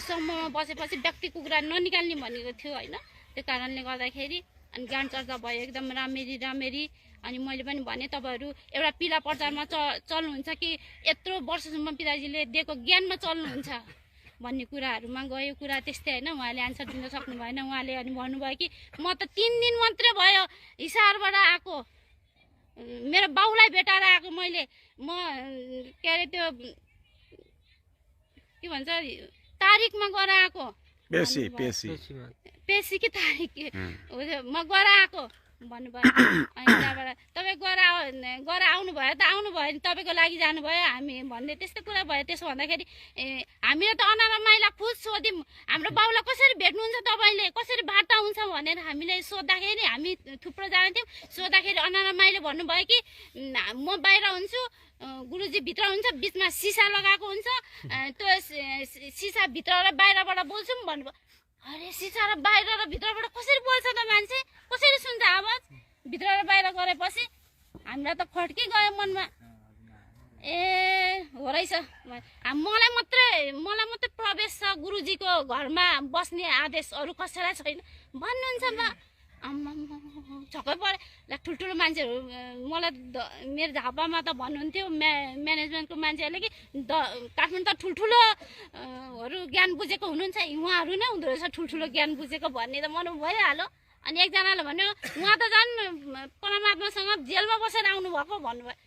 समूहमा बसेपछि व्यक्तिको कुरा ननिकाल्ने भनेको थियो होइन। त्यो कारणले गर्दाखेरि अनि ज्ञान चर्चा भयो एकदम राम्ररी। अनि मैले पनि भने तपाईँहरू एउटा पिला प्रचारमा चल्नुहुन्छ कि यत्रो वर्षसम्म पिताजीले दिएको ज्ञानमा चल्नुहुन्छ भन्ने कुराहरूमा गयो कुरा त्यस्तै होइन। उहाँले आन्सर दिन सक्नु भएन। उहाँले अनि भन्नुभयो कि म त 3 दिन मात्रै भयो हिसारबाट आएको, मेरो बाउलाई भेटाएर आएको मैले, म के अरे त्यो के भन्छ तारिकमा गएर आएको, पेसी कि तारिक म गएर आएको भन्नुभयो। अनि त्यहाँबाट तपाईँ गएर आउनुभयो त आउनुभयो, तपाईँको लागि जानुभयो हामी भन्ने त्यस्तो कुरा भयो। त्यसो भन्दाखेरि हामीले त अनारा माइला खुद सोध्यौँ हाम्रो बाउलाई कसरी भेट्नुहुन्छ, तपाईँले कसरी वार्ता हुन्छ भनेर हामीले सोद्धाखेरि हामी थुप्रो जना थियौँ। सोद्धाखेरि अनारा माइले भन्नुभयो कि म बाहिर हुन्छु, गुरुजी भित्र हुन्छ, बिचमा सिसा लगाएको हुन्छ, त्यो सिसा भित्र र बाहिरबाट बोल्छौँ भन्नुभयो। अरे सिसा र बाहिर र भित्रबाट कसरी बोल्छ त मान्छे, कसरी सुन्छ आवाज भित्र र बाहिर गरेपछि? हामीलाई त खड्की गयो मनमा। ए हो रहेछ, मलाई मात्रै प्रवेश छ गुरुजीको घरमा बस्ने आदेश, अरू कसैलाई छैन भन्नुहुन्छ बा। छक्कै पऱ्यो। ठुल्ठुलो मान्छेहरू मलाई मेरो झापामा त भन्नुहुन्थ्यो म्यानेजमेन्टको मान्छेहरूले कि काठमाडौँ त ठुल्ठुलोहरू ज्ञान बुझेको हुनुहुन्छ, उहाँहरू नै हुँदो रहेछ ठुल्ठुलो ज्ञान बुझेको भन्ने त मन भइहाल्यो। अनि एकजनाले भन्यो उहाँ त झन् परमात्मासँग जेलमा बसेर आउनुभएको भन्नुभयो।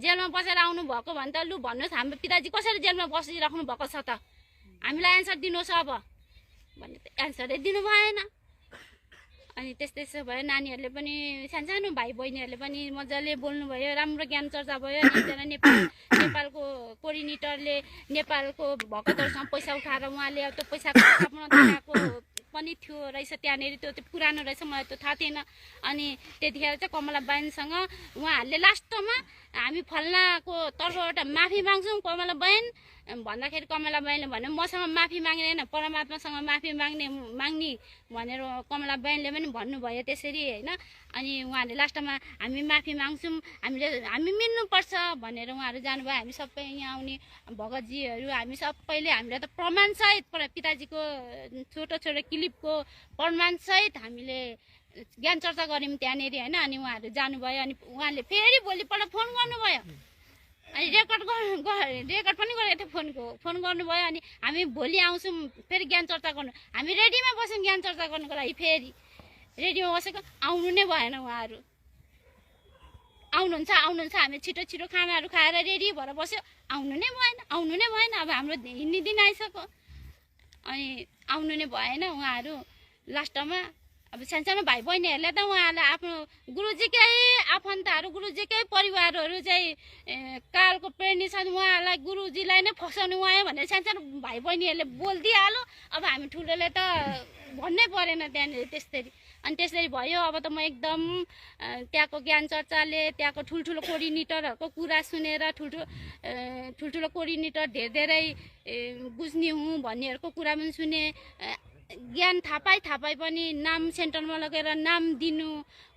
जेलमा बसेर आउनुभएको भने त लु भन्नुहोस् हाम्रो पिताजी कसरी जेलमा बसिराख्नु भएको छ त, हामीलाई एन्सर दिनुहोस् अब भन्ने त एन्सरै दिनु भएन। अनि त्यस्तै भयो। नानीहरूले पनि सानो भाइ बहिनीहरूले पनि मजाले बोल्नुभयो, राम्रो ज्ञान चर्चा भयो। एकजना नेपालको कोअर्डिनेटरले नेपालको भक्तहरूसँग पैसा उठाएर उहाँले त्यो पैसाको स्थापना दिएको पनि थियो रहेछ त्यहाँनिर, त्यो चाहिँ पुरानो रहेछ, मलाई त्यो थाहा थिएन। अनि त्यतिखेर चाहिँ कमला बहनसँग उहाँहरूले लास्टमा हामी फल्नाको तर्फबाट माफी माग्छौँ कमला बहन भन्दाखेरि कमला बहनले भन्यो मसँग माफी माग्दैन, परमात्मासँग माफी माग्ने भनेर कमला बहनले पनि भन्नुभयो त्यसरी होइन। अनि उहाँहरूले लास्टमा हामी माफी माग्छौँ, हामी मिल्नुपर्छ भनेर उहाँहरू जानुभयो। हामी सबै यहाँ आउने भगतजीहरू हामी सबैले हामीलाई त प्रमाणसहित पिताजीको छोटो छोटो क्लिपको प्रमाणसहित हामीले ज्ञान चर्चा गऱ्यौँ त्यहाँनिर होइन। अनि उहाँहरू जानुभयो। अनि उहाँले फेरि भोलिपल्ट फोन गर्नुभयो, अनि रेकर्ड पनि गरेको थियो, फोन गर्नुभयो। अनि हामी भोलि आउँछौँ फेरि ज्ञान चर्चा गर्नु, हामी रेडीमा बस्यौँ ज्ञान चर्चा गर्नुको लागि। फेरि रेडीमा बसेको आउनु नै भएन उहाँहरू। आउनुहुन्छ हामी छिटो छिटो खानाहरू खाएर रेडी भएर बस्यो, आउनु नै भएन। अब हाम्रो हिँड्ने दिन आइसक्यो, अनि आउनु नै भएन उहाँहरू। लास्टमा अब सानसानो भाइ बहिनीहरूले त उहाँहरूलाई आफ्नो गुरुजीकै आफन्तहरू गुरुजीकै परिवारहरू चाहिँ कालको प्रेरणी छन्, उहाँहरूलाई गुरुजीलाई नै फसाउनु भयो भनेर सानसानो भाइ बहिनीहरूले बोलिदिइहाल्यो। अब हामी ठुलोले त भन्नै परेन त्यहाँनिर त्यसरी। अनि त्यसरी भयो। अब त म एकदम त्यहाँको ज्ञान चर्चाले त्यहाँको ठुल्ठुलो कोअर्डिनेटरहरूको कुरा सुनेर ठुल्ठुलो कोअर्डिनेटर धेरै बुझ्ने हुँ भन्नेहरूको कुरा पनि सुने। ज्ञान थाहा पाइ पनि नाम सेन्टरमा लगेर नाम दिनु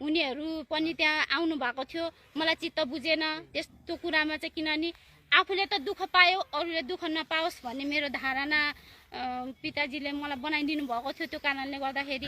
उनीहरू पनि त्यहाँ आउनु भएको थियो। मलाई चित्त बुझेन त्यस्तो कुरामा चाहिँ, किनभने आफूले त दुःख पायो अरूले दुःख नपाओस् भन्ने मेरो धारणा पिताजीले मलाई बनाइदिनु भएको थियो। त्यो कारणले गर्दाखेरि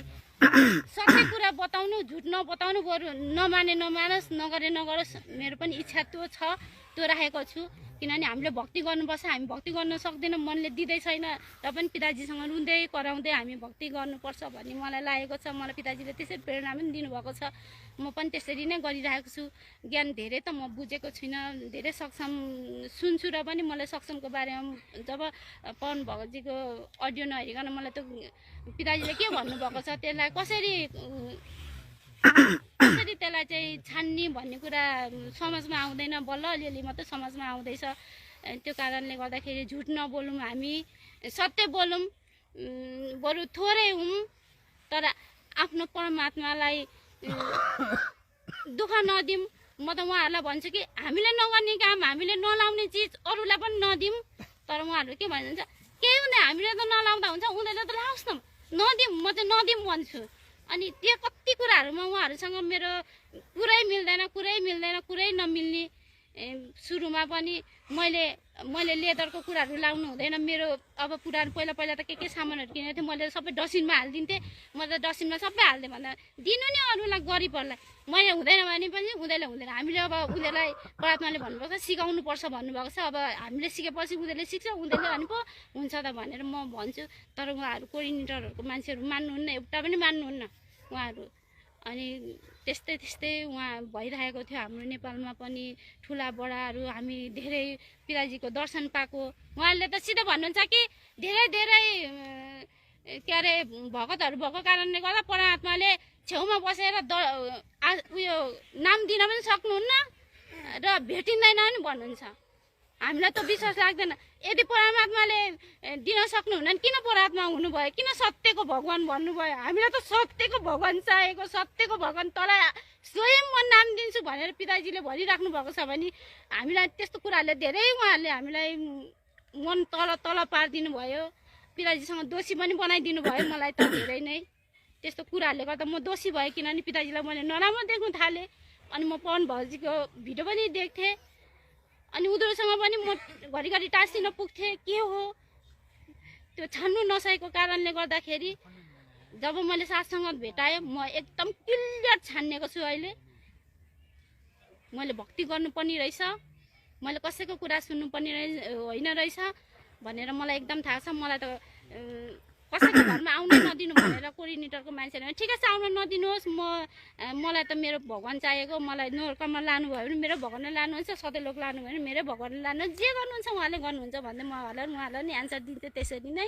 सबै कुरा बताउनु, झुट नबताउनु, बरु नमाने नमानोस्, नगरे नगरोस्, मेरो पनि इच्छा त्यो छ, त्यो राखेको छु। किनभने हामीले भक्ति गर्नुपर्छ, हामी भक्ति गर्न सक्दैनौँ, मनले दिँदै छैन, र पनि पिताजीसँग रुँदै कराउँदै हामी भक्ति गर्नुपर्छ भन्ने मलाई लागेको छ। मलाई पिताजीले त्यसरी प्रेरणा पनि दिनुभएको छ, म पनि त्यसरी नै गरिरहेको छु। ज्ञान धेरै त म बुझेको छुइनँ, धेरै सक्षम सुन्छु, र पनि मलाई सक्षमको बारेमा जब पवन भगतजीको अडियो नहेरिकन मलाई त पिताजीले के भन्नुभएको छ त्यसलाई कसरी त्यसलाई चाहिँ छान्ने भन्ने कुरा समाजमा आउँदैन, बल्ल अलिअलि मात्रै समाजमा आउँदैछ। त्यो कारणले गर्दाखेरि झुट नबोलौँ, हामी सत्य बोलौँ, बरु थोरै हौँ तर आफ्नो परमात्मालाई दुःख नदिउँ। म त उहाँहरूलाई भन्छु कि हामीले नगर्ने काम, हामीले नलाउने चिज अरूलाई पनि नदिउँ। तर उहाँहरू के भन्नुहुन्छ, केही हुँदैन, हामीले त नलाउँदा हुन्छ, उनीहरूले त लाओस् न, नदिउँ, म चाहिँ नदिउँ भन्छु। अनि त्यो कति कुराहरूमा उहाँहरूसँग मेरो कुरै नमिल्ने। सुरुमा पनि मैले लेदरको कुराहरू लाउनु हुँदैन, मेरो अब पुरानो पहिला त के सामानहरू किनेको थिएँ मैले सबै डस्टबिनमा हालिदिन्थेँ। म त डस्टबिनमा सबै हाल्थेँ भन्दा दिनु नि अरूलाई गरिबहरूलाई, मैले हुँदैन भने पनि हुँदैन। हामीले अब उनीहरूलाई परमात्माले भन्नुभएको छ सिकाउनुपर्छ भन्नुभएको छ। अब हामीले सिकेपछि उनीहरूले सिक्छ, उनीहरूले भने पो हुन्छ त भनेर म भन्छु। तर उहाँहरू कोअर्डिनेटरहरूको मान्छेहरू मान्नुहुन्न, एउटा पनि मान्नुहुन्न उहाँहरू। अनि त्यस्तै उहाँ भइरहेको थियो हाम्रो नेपालमा पनि। ठुला बडाहरू हामी धेरै पिताजीको दर्शन पाएको। उहाँहरूले त सिधै भन्नुहुन्छ कि धेरै के अरे भगतहरू भएको कारणले गर्दा परमात्माले छेउमा बसेर उयो नाम दिन पनि सक्नुहुन्न र भेटिँदैन पनि भन्नुहुन्छ। हामीलाई त विश्वास लाग्दैन। यदि परमात्माले दिन सक्नुहुन्न किन परमात्मा हुनुभयो, किन सत्यको भगवान भन्नुभयो? हामीलाई त सत्यको भगवान चाहिएको, सत्यको भगवान तल स्वयं म नाम दिन्छु भनेर पिताजीले भनिराख्नु भएको छ भने हामीलाई त्यस्तो कुराहरूले धेरै उहाँहरूले हामीलाई मन तल पारिदिनु भयो। पिताजीसँग दोषी पनि बनाइदिनु भयो मलाई त धेरै नै। त्यस्तो कुराहरूले गर्दा म दोषी भएँ, किनभने पिताजीलाई मैले नराम्रो देख्नु थालेँ। अनि म पवन भगतजीको भिडियो पनि देख्थेँ, अनि उनीहरूसँग पनि म घरिघरि टाँसिन पुग्थेँ। के हो त्यो छान्नु नसकेको कारणले गर्दाखेरि जब मैले साथसँग भेटाएँ म एकदम क्लियर छानिएको छु। अहिले मैले भक्ति गर्नुपर्ने रहेछ, मैले कसैको कुरा सुन्नुपर्ने होइन रहेछ भनेर मलाई एकदम थाहा छ। मलाई त कसैको घरमा आउन नदिनु भनेर कोअर्डिनेटरको मान्छेले ठिकै छ आउन नदिनुहोस्, मलाई त मेरो भगवान चाहिएको, मलाई नोर्कमा लानुभयो भने मेरो भगवानले लानुहुन्छ, सधैँ लोक लानुभयो भने मेरो भगवानले लानु, जे गर्नुहुन्छ उहाँले गर्नुहुन्छ भन्दै म उहाँलाई नि एन्सर दिन्थेँ। त्यसरी नै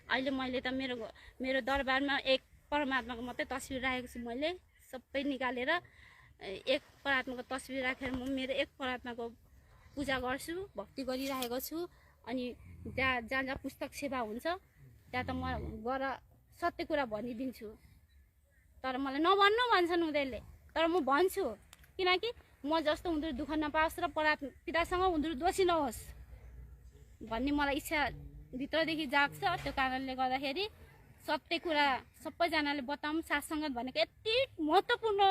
अहिले मैले त मेरो दरबारमा एक परमात्माको मात्रै तस्बिर राखेको छु। मैले सबै निकालेर एक परमात्माको तस्बिर राखेर म मेरो एक परमात्माको पूजा गर्छु, भक्ति गरिरहेको छु। अनि जहाँ पुस्तक सेवा हुन्छ त्यहाँ त म गएर सत्य कुरा भनिदिन्छु। तर मलाई नभन्नु भन्छन् उनीहरूले, तर म भन्छु, किनकि म जस्तो उनीहरू दुःख नपाओस् र पितासँग उनीहरू दोषी नहोस् भन्ने मलाई इच्छा भित्रदेखि जाग्छ। त्यो कारणले गर्दाखेरि सत्य कुरा सबैजनाले बताऊँ। साथ सङ्गत भनेको यति महत्त्वपूर्ण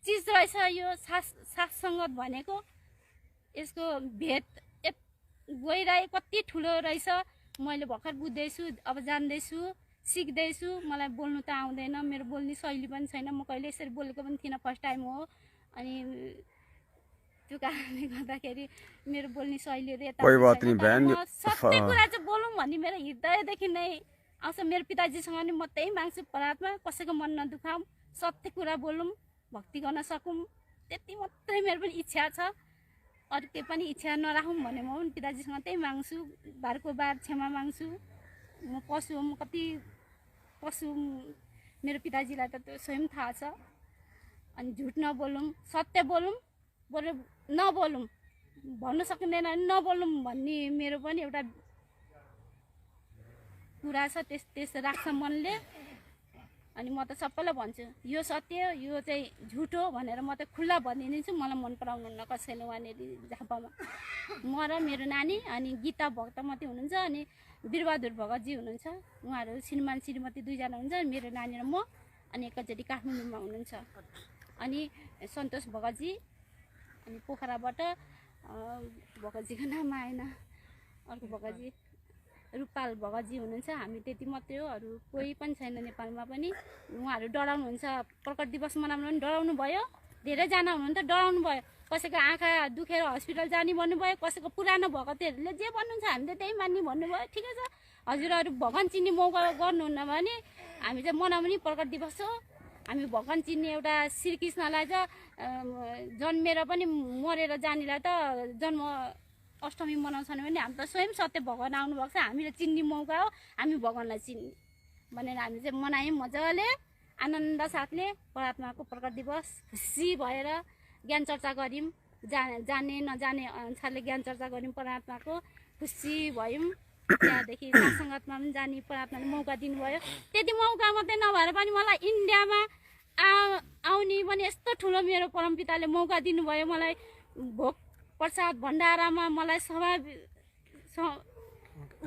चिज रहेछ यो साथ सङ्गत भनेको। यसको भेद गइरहेको कति ठुलो रहेछ मैले भर्खर बुझ्दैछु, अब जान्दैछु, सिक्दैछु। मलाई बोल्नु त आउँदैन, मेरो बोल्ने शैली पनि छैन, म कहिले यसरी बोलेको पनि थिइनँ, फर्स्ट टाइम हो। अनि त्यो कारणले गर्दाखेरि मेरो बोल्ने शैलीहरू यता सत्य कुरा चाहिँ बोलौँ भन्ने मेरो हृदयदेखि नै आउँछ। मेरो पिताजीसँग नि म त्यही माग्छु, परमात्मा कसैको मन नदुखाऊँ, सत्य कुरा बोलौँ, भक्ति गर्न सकौँ, त्यति मात्रै मेरो पनि इच्छा छ। अरू केही पनि इच्छा नराखौँ भने म पनि पिताजीसँग त्यही माग्छु, बारको बार क्षमा माग्छु। म पशु हो, म कति पशु मेरो पिताजीलाई त त्यो स्वयं थाहा छ। अनि झुट नबोलौँ, सत्य बोलौँ, बोले नबोलौँ, भन्नु सकिँदैन नबोलौँ भन्ने मेरो पनि एउटा कुरा छ। त्यस राख्छ मनले। अनि म त सबैलाई भन्छु यो सत्य, यो चाहिँ झुट हो भनेर म त खुल्ला भनिदिन्छु। मलाई मन पराउनुहुन्न कसैले वहाँनिर झापामा। म र मेरो नानी अनि गीता भक्तमती हुनुहुन्छ, अनि वीरबहादुर भगतजी हुनुहुन्छ। उहाँहरू श्रीमान श्रीमती दुईजना हुनुहुन्छ, मेरो नानी र म। अनि एकैचोटि काठमाडौँमा हुनुहुन्छ। अनि सन्तोष भगतजी, अनि पोखराबाट भगतजीको नाम आएन, अर्को भगतजी रूपाल भगतजी हुनुहुन्छ। हामी त्यति मात्रै हो, अरू कोही पनि छैन नेपालमा पनि। उहाँहरू डराउनुहुन्छ, प्रकट दिवस मनाउनु पनि डराउनु भयो। धेरैजना हुनुहुन्छ डराउनु भयो, कसैको आँखा दुखेर हस्पिटल जाने भन्नुभयो, कसैको पुरानो भगतहरूले जे भन्नुहुन्छ हामी त त्यही मान्ने भन्नुभयो। ठिकै छ, हजुरहरू भगवान चिन्ने मौका गर्नुहुन्न भने हामी चाहिँ मनाउने नि प्रकट दिवस हो। हामी भगवान चिन्ने एउटा श्रीकृष्णलाई त जन्मेर पनि मरेर जानेलाई त जन्म अष्टमी मनाउँछन् भने हामी त स्वयं सत्य भगवान आउनुभएको छ, हामीले चिन्ने मौका हो, हामी भगवानलाई चिन्ने भनेर हामी चाहिँ मनायौँ मजाले आनन्द साथले। परमात्माको प्रकट दिवस खुसी भएर ज्ञान चर्चा गऱ्यौँ, जाने नजाने अनुसारले ज्ञान चर्चा गऱ्यौँ, परमात्माको खुसी भयौँ। त्यहाँदेखि सत्सङ्गतमा पनि जाने परमात्माले मौका दिनुभयो। त्यति मौका मात्रै नभएर पनि मलाई इन्डियामा आउने पनि यस्तो ठुलो मेरो परमपिताले मौका दिनुभयो। मलाई भोग प्रसाद भण्डारामा मलाई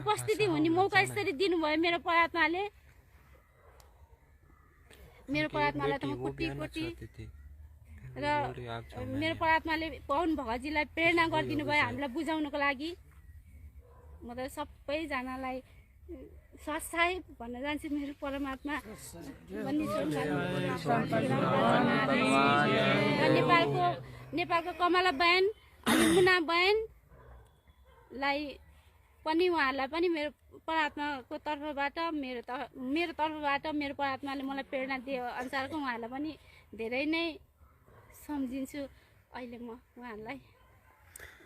उपस्थिति हुने मौका यसरी दिनुभयो मेरो परमात्माले। मेरो परमात्मालाई त म कोटी कोटी र मेरो परमात्माले पवन भगतजीलाई प्रेरणा गरिदिनु भयो हामीलाई बुझाउनको लागि। म त सबैजनालाई सत्साई भन्न जान्छु, मेरो परमात्मा नेपालको कमला बहन अनि मुना बहनलाई पनि उहाँहरूलाई पनि मेरो परमात्माको तर्फबाट मेरो तर्फबाट मेरो परमात्माले मलाई प्रेरणा दिए अनुसारको उहाँहरूलाई पनि धेरै नै सम्झिन्छु अहिले म उहाँहरूलाई।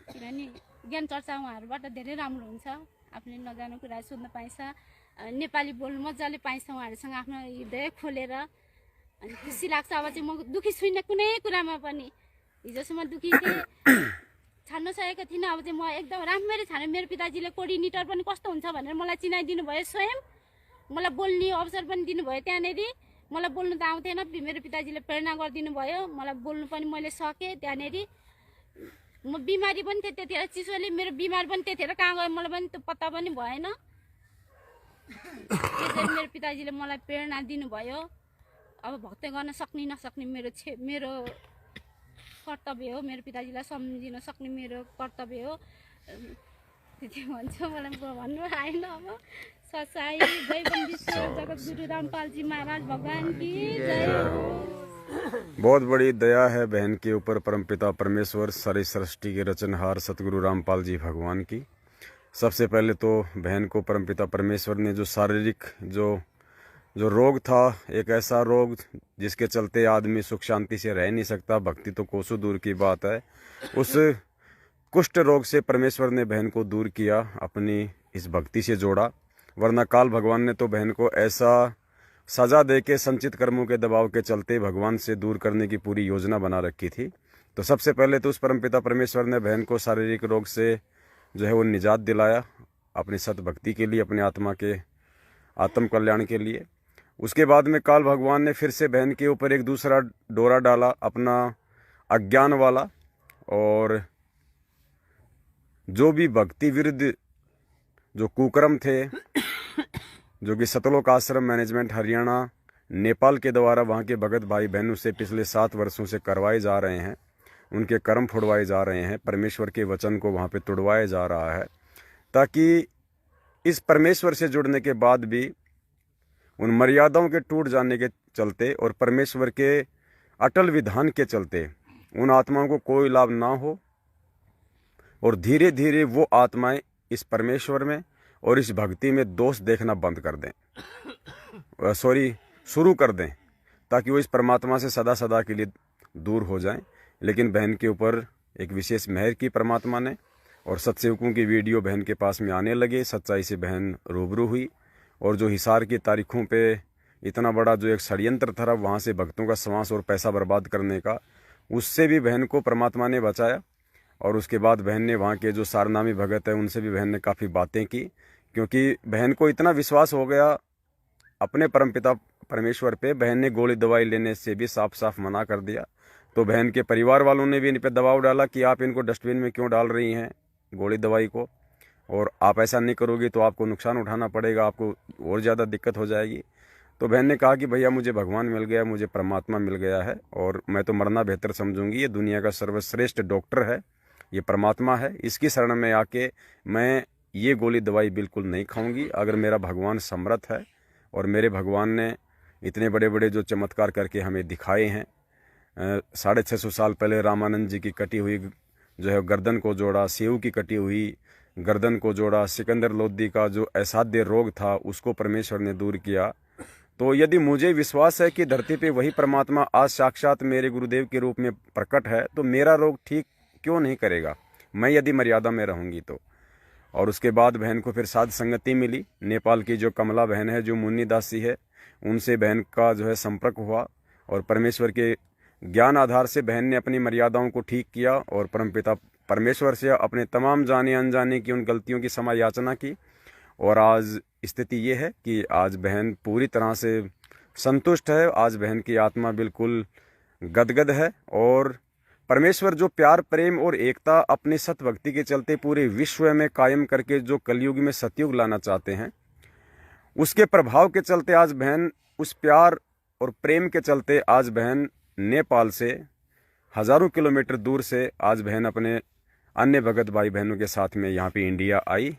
किनभने ज्ञान चर्चा उहाँहरूबाट धेरै राम्रो हुन्छ, आफूले नजानु कुरा सोध्न पाइन्छ, नेपाली बोल्नु मजाले पाइन्छ उहाँहरूसँग आफ्नो हृदय खोलेर। अनि खुसी लाग्छ। अब चाहिँ म दुःखी छुइनँ कुनै कुरामा पनि। हिजोसम्म दुःखी थिएँ, छान्न सकेको थिइनँ, अब चाहिँ म एकदम राम्ररी छाने। मेरो पिताजीले कोअर्डिनेटर पनि कस्तो हुन्छ भनेर मलाई चिनाइदिनु भयो, स्वयं मलाई बोल्ने अवसर पनि दिनुभयो। त्यहाँनिर मलाई बोल्नु त आउँथेन, मेरो पिताजीले प्रेरणा गरिदिनु भयो, मलाई बोल्नु पनि मैले सकेँ। त्यहाँनिर म बिमारी पनि थिएँ त्यतिखेर, चिसोले मेरो बिमार पनि त्यतिखेर कहाँ गयो मलाई पनि त्यो पत्ता पनि भएन। त्यसरी मेरो पिताजीले मलाई प्रेरणा दिनुभयो। अब भक्ति गर्न सक्ने नसक्ने मेरो कर्तव्य हो, मेरो पिताजीलाई सम्झिन सक्ने मेरो कर्तव्य हो। त्यति भन्छु, मलाई भन्नु आएन। अब सच्चाइ जय विश्व जगतगुरु रामपालजी महाराज भगवान की जय। बहुत बड़ी दया है बहन के ऊपर परमपिता परमेश्वर सारी सृष्टि के रचनहार सतगुरु रामपाल जी भगवान की। सबसे पहले तो बहन को परमपिता परमेश्वर ने जो शारीरिक जो रोग था, एक ऐसा रोग जिसके चलते आदमी सुख शांति से रह नहीं सकता, भक्ति तो कोसों दूर की बात है, उस कुष्ठ रोग से परमेश्वर ने बहन को दूर किया, अपनी इस भक्ति से जोड़ा। वरना काल भगवान ने तो बहन को ऐसा सजा दे के संचित कर्मों के दबाव के चलते भगवान से दूर करने की पूरी योजना बना रखी थी। तो सबसे पहले तो उस परमपिता परमेश्वर ने बहन को शारीरिक रोग से जो है वो निजात दिलाया, अपनी सत भक्ति के लिए, अपने आत्म कल्याण के लिए। उसके बाद में काल भगवान ने फिर से बहन के ऊपर एक दूसरा डोरा डाला, अपना अज्ञान वाला, और जो भी भक्ति विरुद्ध जो कुकर्म थे, जो कि सतलोक आश्रम मैनेजमेंट हरियाणा नेपाल के द्वारा वहाँ के भगत भाई बहनों से पिछले 7 वर्षों से करवाए जा रहे हैं, उनके कर्म फुड़वाए जा रहे हैं, परमेश्वर के वचन को वहाँ पे तुड़वाया जा रहा है, ताकि इस परमेश्वर से जुड़ने के बाद भी उन मर्यादाओं के टूट जाने के चलते और परमेश्वर के अटल विधान के चलते उन आत्माओं को कोई लाभ ना हो, और धीरे धीरे वो आत्माएं इस परमेश्वर में और इस भक्ति में दोष देखना बंद कर दें, शुरू कर दें, ताकि वो इस परमात्मा से सदा सदा के लिए दूर हो जाएं। लेकिन बहन के ऊपर एक विशेष मेहर की परमात्मा ने, और सत्सेवकों की वीडियो बहन के पास में आने लगे, सच्चाई से बहन रूबरू हुई, और जो हिसार की तारीखों पे इतना बड़ा जो एक षड्यंत्र था वहाँ से भक्तों का श्वास और पैसा बर्बाद करने का, उससे भी बहन को परमात्मा ने बचाया। और उसके बाद बहन ने वहाँ के जो सारनामी भगत है उनसे भी बहन ने काफ़ी बातें की, क्योंकि बहन को इतना विश्वास हो गया अपने परमपिता परमेश्वर पे, बहन ने गोली दवाई लेने से भी साफ साफ मना कर दिया। तो बहन के परिवार वालों ने भी इन पर दबाव डाला कि आप इनको डस्टबिन में क्यों डाल रही हैं गोली दवाई को, और आप ऐसा नहीं करोगी तो आपको नुकसान उठाना पड़ेगा, आपको और ज़्यादा दिक्कत हो जाएगी। तो बहन ने कहा कि भैया मुझे भगवान मिल गया, मुझे परमात्मा मिल गया है, और मैं तो मरना बेहतर समझूंगी। ये दुनिया का सर्वश्रेष्ठ डॉक्टर है, ये परमात्मा है, इसकी शरण में आके मैं ये गोली दवाई बिल्कुल नहीं खाऊंगी। अगर मेरा भगवान समर्थ है और मेरे भगवान ने इतने बड़े बड़े जो चमत्कार करके हमें दिखाए हैं, 650 साल पहले रामानंद जी की कटी हुई जो है गर्दन को जोड़ा, सेव की कटी हुई गर्दन को जोड़ा, सिकंदर लोदी का जो असाध्य रोग था उसको परमेश्वर ने दूर किया। तो यदि मुझे विश्वास है कि धरती पे वही परमात्मा आज साक्षात मेरे गुरुदेव के रूप में प्रकट है, तो मेरा रोग ठीक क्यों नहीं करेगा, मैं यदि मर्यादा में रहूंगी तो। और उसके बाद बहन को फिर साध संगति मिली। नेपाल की जो कमला बहन है, जो मुन्नी दासी है, उनसे बहन का जो है संपर्क हुआ, और परमेश्वर के ज्ञान आधार से बहन ने अपनी मर्यादाओं को ठीक किया, और परमपिता परमेश्वर से अपने तमाम जाने अनजाने की उन गलतियों की क्षमा याचना की। और आज स्थिति ये है कि आज बहन पूरी तरह से संतुष्ट है। आज बहन की आत्मा बिल्कुल गदगद है, और परमेश्वर जो प्यार, प्रेम और एकता अपनी सत भक्ति के चलते पूरे विश्व में कायम करके जो कलयुग में सतयुग लाना चाहते हैं, उसके प्रभाव के चलते आज बहन उस प्यार और प्रेम के चलते आज बहन नेपाल से हजारों किलोमीटर दूर से आज बहन अपने अन्य भगत भाई बहनों के साथ में यहाँ पे इंडिया आई,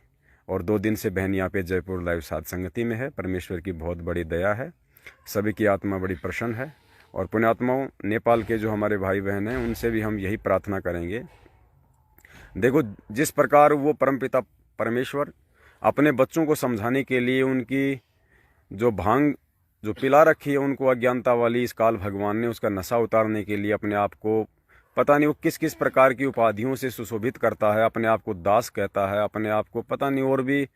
और 2 दिन से बहन यहाँ पे जयपुर लाइव साध संगति में है। परमेश्वर की बहुत बड़ी दया है, सभी की आत्मा बड़ी प्रसन्न है। और पुण्यात्माओं, नेपाल के जो हमारे भाई बहन हैं उनसे भी हम यही प्रार्थना करेंगे। देखो, जिस प्रकार वो परमपिता परमेश्वर अपने बच्चों को समझाने के लिए उनकी जो भांग जो पिला रखी है उनको अज्ञानता वाली, इस काल भगवान ने उसका नशा उतारने के लिए अपने आप को पता नहीं वो किस किस प्रकार की उपाधियों से सुशोभित करता है, अपने आप को दास कहता है, अपने आप को पता नहीं और भी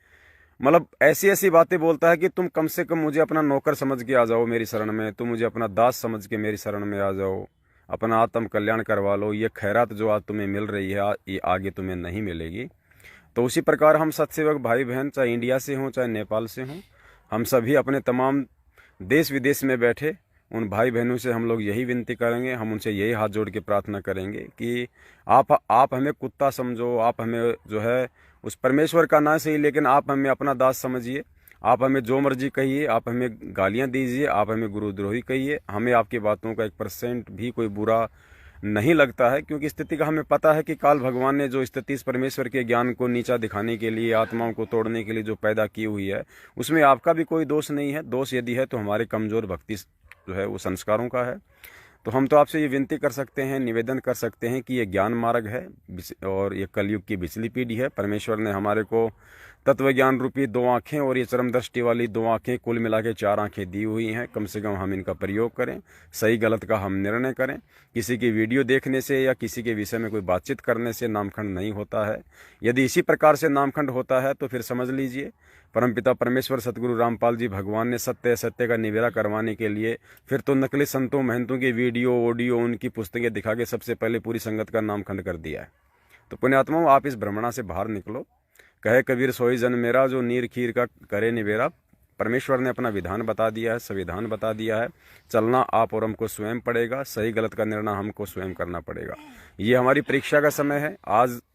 मतलब ऐसी ऐसी बातें बोलता है कि तुम कम से कम मुझे अपना नौकर समझ के आ जाओ मेरी शरण में, तुम मुझे अपना दास समझ के मेरी शरण में आ जाओ, अपना आत्म कल्याण करवा लो। ये खैरात जो आज तुम्हें मिल रही है ये आगे तुम्हें नहीं मिलेगी। तो उसी प्रकार हम सत्सेवक भाई बहन, चाहे इंडिया से हों चाहे नेपाल से हों, हम सभी अपने तमाम देश विदेश में बैठे उन भाई बहनों से हम लोग यही विनती करेंगे, हम उनसे यही हाथ जोड़ के प्रार्थना करेंगे कि आप हमें कुत्ता समझो, आप हमें जो है उस परमेश्वर का ना सही, लेकिन आप हमें अपना दास समझिए। आप हमें जो मर्जी कहिए, आप हमें गालियां दीजिए, आप हमें गुरुद्रोही कहिए, हमें आपकी बातों का 1% भी कोई बुरा नहीं लगता है, क्योंकि स्थिति का हमें पता है कि काल भगवान ने जो स्थिति इस परमेश्वर के ज्ञान को नीचा दिखाने के लिए, आत्माओं को तोड़ने के लिए जो पैदा की हुई है, उसमें आपका भी कोई दोष नहीं है। दोष यदि है तो हमारे कमजोर भक्ति जो है वो संस्कारों का है। तो हम तो आपसे ये विनती कर सकते हैं, निवेदन कर सकते हैं कि ये ज्ञान मार्ग है और ये कलयुग की बिचली पीढ़ी है। परमेश्वर ने हमारे को तत्व ज्ञान रूपी 2 आँखें और ये चरम दृष्टि वाली 2 आँखें, कुल मिला के 4 आँखें दी हुई हैं। कम से कम हम इनका प्रयोग करें, सही गलत का हम निर्णय करें। किसी की वीडियो देखने से या किसी के विषय में कोई बातचीत करने से नामखंड नहीं होता है। यदि इसी प्रकार से नामखंड होता है तो फिर समझ लीजिए परमपिता परमेश्वर सतगुरु रामपाल जी भगवान ने सत्य सत्य का निवेड़ा करवाने के लिए फिर तो नकली संतों महंतों की वीडियो ऑडियो उनकी पुस्तकें दिखा के सबसे पहले पूरी संगत का नामखंड कर दिया है। तो पुण्यात्माओं, आप इस भ्रमणा से बाहर निकलो। कहे कबीर सोई जन मेरा, जो नीर खीर का करे निवेरा। परमेश्वर ने अपना विधान बता दिया है, संविधान बता दिया है। चलना आप और हमको स्वयं पड़ेगा, सही गलत का निर्णय हमको स्वयं करना पड़ेगा। ये हमारी परीक्षा का समय है।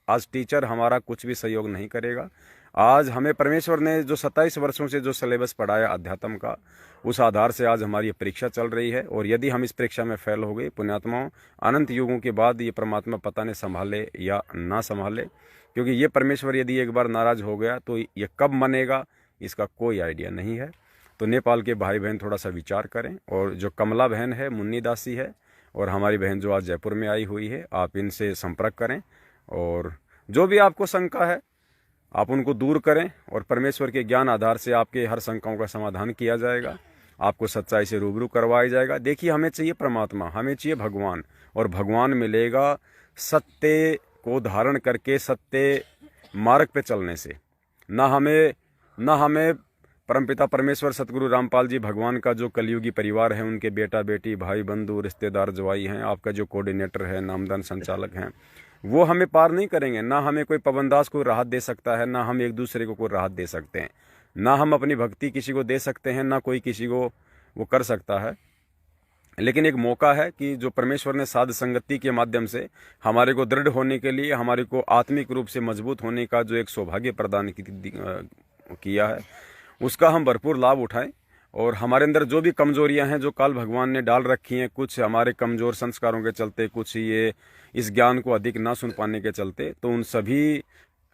आज टीचर हमारा कुछ भी सहयोग नहीं करेगा। आज हमें परमेश्वर ने जो 27 वर्षों से जो सिलेबस पढ़ाया अध्यात्म का, उस आधार से आज हमारी परीक्षा चल रही है। और यदि हम इस परीक्षा में फेल हो गए, पुण्यात्माओं, अनंत युगों के बाद ये परमात्मा पता नहीं संभाले या ना संभाले, क्योंकि ये परमेश्वर यदि एक बार नाराज हो गया तो ये कब मनेगा इसका कोई आइडिया नहीं है। तो नेपाल के भाई बहन थोड़ा सा विचार करें। और जो कमला बहन है, मुन्नी दासी है, और हमारी बहन जो आज जयपुर में आई हुई है, आप इनसे संपर्क करें और जो भी आपको शंका है आप उनको दूर करें और परमेश्वर के ज्ञान आधार से आपके हर शंकाओं का समाधान किया जाएगा। आपको सच्चाई से रूबरू करवाया जाएगा। देखिए, हमें चाहिए परमात्मा, हमें चाहिए भगवान, और भगवान मिलेगा सत्य को धारण करके सत्य मार्ग पे चलने से। ना हमें परमपिता परमेश्वर सतगुरु रामपाल जी भगवान का जो कलयुगी परिवार है, उनके बेटा बेटी, भाई बंधु, रिश्तेदार, जवाई हैं, आपका जो कोऑर्डिनेटर है, नामदान संचालक हैं, वो हमें पार नहीं करेंगे। ना हमें कोई पवनदास को राहत दे सकता है, ना हम एक दूसरे को कोई राहत दे सकते हैं, ना हम अपनी भक्ति किसी को दे सकते हैं, ना कोई किसी को वो कर सकता है। लेकिन एक मौका है कि जो परमेश्वर ने साध संगति के माध्यम से हमारे को दृढ़ होने के लिए, हमारे को आत्मिक रूप से मजबूत होने का जो एक सौभाग्य प्रदान किया है, उसका हम भरपूर लाभ उठाएं। और हमारे अंदर जो भी कमजोरियां हैं, जो काल भगवान ने डाल रखी हैं, कुछ हमारे कमजोर संस्कारों के चलते, कुछ ये इस ज्ञान को अधिक ना सुन पाने के चलते, तो उन सभी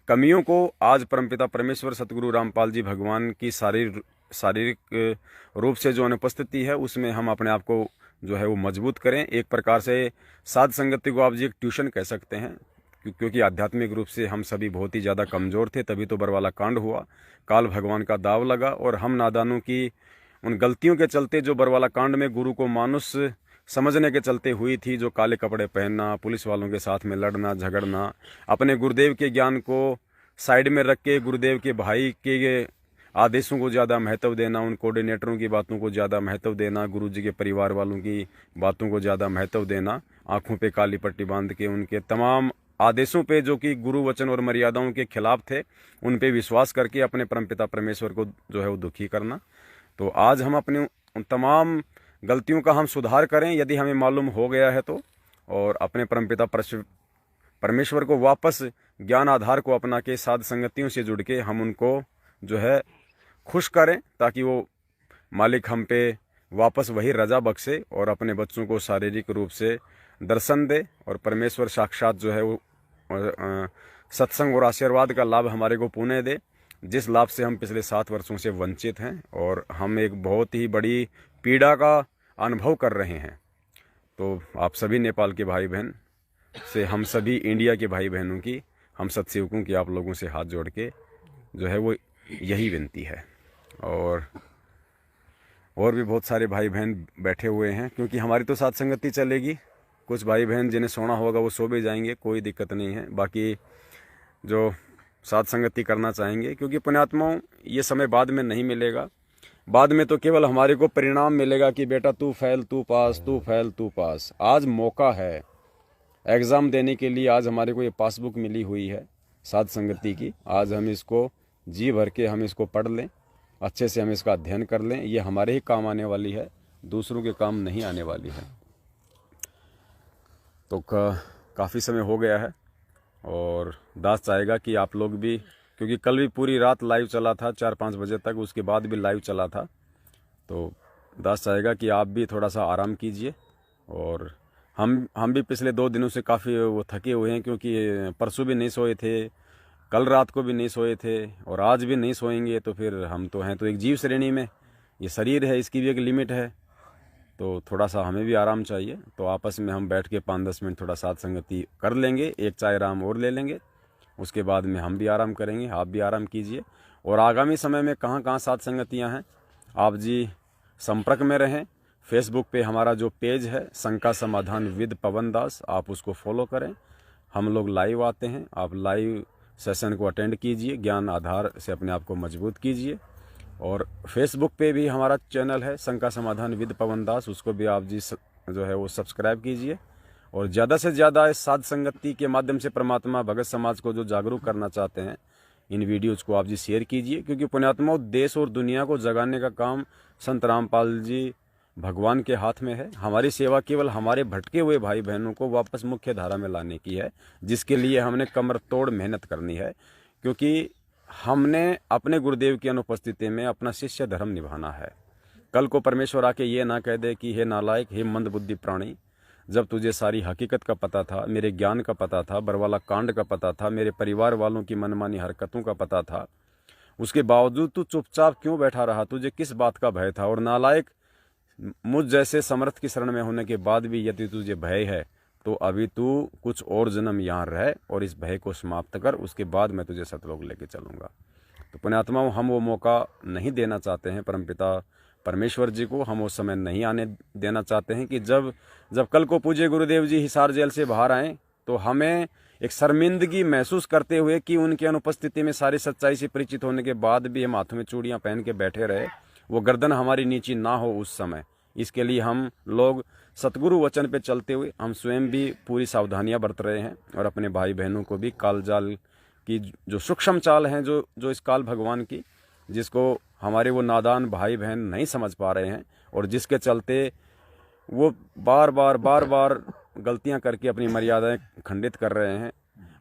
कमियों को आज परमपिता परमेश्वर सतगुरु रामपाल जी भगवान की शारीरिक रूप से जो अनुपस्थिति है, उसमें हम अपने आप को जो है वो मजबूत करें। एक प्रकार से साध संगति को आप जी एक ट्यूशन कह सकते हैं, क्योंकि आध्यात्मिक रूप से हम सभी बहुत ही ज़्यादा कमज़ोर थे। तभी तो बरवाला कांड हुआ, काल भगवान का दाव लगा, और हम नादानों की उन गलतियों के चलते जो बरवाला कांड में गुरु को मानुष समझने के चलते हुई थी, जो काले कपड़े पहनना, पुलिस वालों के साथ में लड़ना झगड़ना, अपने गुरुदेव के ज्ञान को साइड में रख के गुरुदेव के भाई के आदेशों को ज़्यादा महत्व देना, उन कोऑर्डिनेटरों की बातों को ज़्यादा महत्व देना, गुरुजी के परिवार वालों की बातों को ज़्यादा महत्व देना, आंखों पे काली पट्टी बांध के उनके तमाम आदेशों पे जो कि गुरु वचन और मर्यादाओं के खिलाफ थे, उन पे विश्वास करके अपने परमपिता परमेश्वर को जो है वो दुखी करना। तो आज हम अपनी उन तमाम गलतियों का हम सुधार करें, यदि हमें मालूम हो गया है तो, और अपने परमपिता परमेश्वर को वापस ज्ञान आधार को अपना के साध संगतियों से जुड़ के हम उनको जो है खुश करें, ताकि वो मालिक हम पे वापस वही रजा बख्शे और अपने बच्चों को शारीरिक रूप से दर्शन दे, और परमेश्वर साक्षात जो है वो सत्संग और आशीर्वाद का लाभ हमारे को पुण्य दे, जिस लाभ से हम पिछले 7 वर्षों से वंचित हैं और हम एक बहुत ही बड़ी पीड़ा का अनुभव कर रहे हैं। तो आप सभी नेपाल के भाई बहन से, हम सभी इंडिया के भाई बहनों की, हम सत्सेवकों की आप लोगों से हाथ जोड़ के जो है वो यही विनती है। और भी बहुत सारे भाई बहन बैठे हुए हैं, क्योंकि हमारी तो साथ संगति चलेगी। कुछ भाई बहन जिन्हें सोना होगा वो सो भी जाएंगे, कोई दिक्कत नहीं है। बाकी जो साथ संगति करना चाहेंगे, क्योंकि पुण्यात्माओं ये समय बाद में नहीं मिलेगा। बाद में तो केवल हमारे को परिणाम मिलेगा कि बेटा तू फेल तू पास, तू फेल तू पास। आज मौका है एग्ज़ाम देने के लिए। आज हमारे को ये पासबुक मिली हुई है साध संगति की। आज हम इसको जी भर के हम इसको पढ़ लें, अच्छे से हम इसका अध्ययन कर लें। ये हमारे ही काम आने वाली है, दूसरों के काम नहीं आने वाली है। तो काफ़ी समय हो गया है, और दास चाहेगा कि आप लोग भी, क्योंकि कल भी पूरी रात लाइव चला था 4-5 बजे तक, उसके बाद भी लाइव चला था, तो दास चाहेगा कि आप भी थोड़ा सा आराम कीजिए। और हम भी पिछले 2 दिनों से काफ़ी वो थके हुए हैं, क्योंकि परसों भी नहीं सोए थे, कल रात को भी नहीं सोए थे, और आज भी नहीं सोएंगे। तो फिर हम तो हैं तो एक जीव श्रेणी में, ये शरीर है, इसकी भी एक लिमिट है, तो थोड़ा सा हमें भी आराम चाहिए। तो आपस में हम बैठ के 5-10 मिनट थोड़ा साथ संगति कर लेंगे, एक चाय आराम और ले लेंगे, उसके बाद में हम भी आराम करेंगे, आप भी आराम कीजिए। और आगामी समय में कहाँ कहाँ साथ संगतियाँ हैं, आप जी संपर्क में रहें। फेसबुक पे हमारा जो पेज है शंका समाधान विद पवन दास, आप उसको फॉलो करें। हम लोग लाइव आते हैं, आप लाइव सेशन को अटेंड कीजिए, ज्ञान आधार से अपने आप को मजबूत कीजिए। और फेसबुक पे भी हमारा चैनल है शंका समाधान विद पवन दास, उसको भी आप जी जो है वो सब्सक्राइब कीजिए। और ज़्यादा से ज़्यादा इस साध संगति के माध्यम से परमात्मा भगत समाज को जो जागरूक करना चाहते हैं, इन वीडियोज़ को आप जी शेयर कीजिए, क्योंकि पुण्यात्माओं देश और दुनिया को जगाने का काम संत रामपाल जी भगवान के हाथ में है। हमारी सेवा केवल हमारे भटके हुए भाई बहनों को वापस मुख्य धारा में लाने की है, जिसके लिए हमने कमर तोड़ मेहनत करनी है, क्योंकि हमने अपने गुरुदेव की अनुपस्थिति में अपना शिष्य धर्म निभाना है। कल को परमेश्वर आके ये ना कह दे कि हे नालायक, हे मंदबुद्धि प्राणी, जब तुझे सारी हकीकत का पता था, मेरे ज्ञान का पता था, बरवाला कांड का पता था, मेरे परिवार वालों की मनमानी हरकतों का पता था, उसके बावजूद तू चुपचाप क्यों बैठा रहा? तुझे किस बात का भय था? और नालायक, मुझ जैसे समर्थ की शरण में होने के बाद भी यदि तुझे भय है तो अभी तू कुछ और जन्म यहाँ रह और इस भय को समाप्त कर, उसके बाद मैं तुझे सतलोक लेके चलूँगा। तो पुण्यात्माओं, हम वो मौका नहीं देना चाहते हैं परमपिता परमेश्वर जी को, हम वो समय नहीं आने देना चाहते हैं कि जब कल को पूज्य गुरुदेव जी हिसार जेल से बाहर आएँ तो हमें एक शर्मिंदगी महसूस करते हुए कि उनकी अनुपस्थिति में सारी सच्चाई से परिचित होने के बाद भी हम हाथों में चूड़ियाँ पहन के बैठे रहे, वो गर्दन हमारी नीची ना हो उस समय। इसके लिए हम लोग सतगुरु वचन पे चलते हुए हम स्वयं भी पूरी सावधानियां बरत रहे हैं और अपने भाई बहनों को भी काल जाल की जो सूक्ष्म चाल हैं जो इस काल भगवान की, जिसको हमारे वो नादान भाई बहन नहीं समझ पा रहे हैं और जिसके चलते वो बार बार गलतियां करके अपनी मर्यादाएं खंडित कर रहे हैं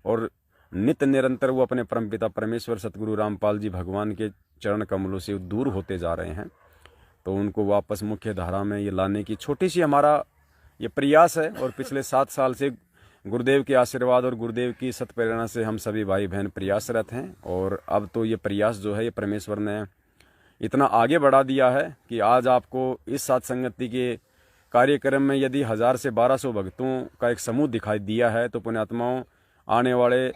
और नित्य निरंतर वो अपने परमपिता परमेश्वर सतगुरु रामपाल जी भगवान के चरण कमलों से दूर होते जा रहे हैं। तो उनको वापस मुख्य धारा में ये लाने की छोटी सी हमारा ये प्रयास है और पिछले 7 साल से गुरुदेव के आशीर्वाद और गुरुदेव की सत प्रेरणा से हम सभी भाई बहन प्रयासरत हैं। और अब तो ये प्रयास जो है ये परमेश्वर ने इतना आगे बढ़ा दिया है कि आज आपको इस साथ संगति के कार्यक्रम में यदि 1000 से 1200 भक्तों का एक समूह दिखाई दिया है तो पुण्यात्माओं आने वाले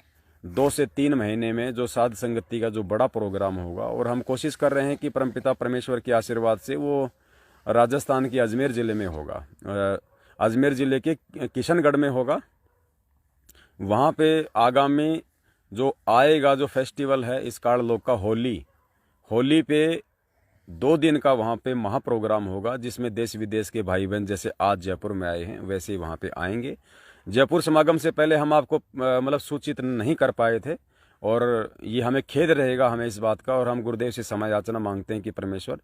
2 से 3 महीने में जो साध संगति का जो बड़ा प्रोग्राम होगा, और हम कोशिश कर रहे हैं कि परमपिता परमेश्वर के आशीर्वाद से वो राजस्थान के अजमेर ज़िले में होगा, अजमेर ज़िले के किशनगढ़ में होगा। वहाँ पे आगामी जो आएगा जो फेस्टिवल है इस काललोक का होली पे 2 दिन का वहाँ पे महाप्रोग्राम होगा, जिसमें देश विदेश के भाई बहन जैसे आज जयपुर में आए हैं वैसे ही वहाँ पे आएंगे। जयपुर समागम से पहले हम आपको मतलब सूचित नहीं कर पाए थे और ये हमें खेद रहेगा हमें इस बात का, और हम गुरुदेव से समय याचना मांगते हैं कि परमेश्वर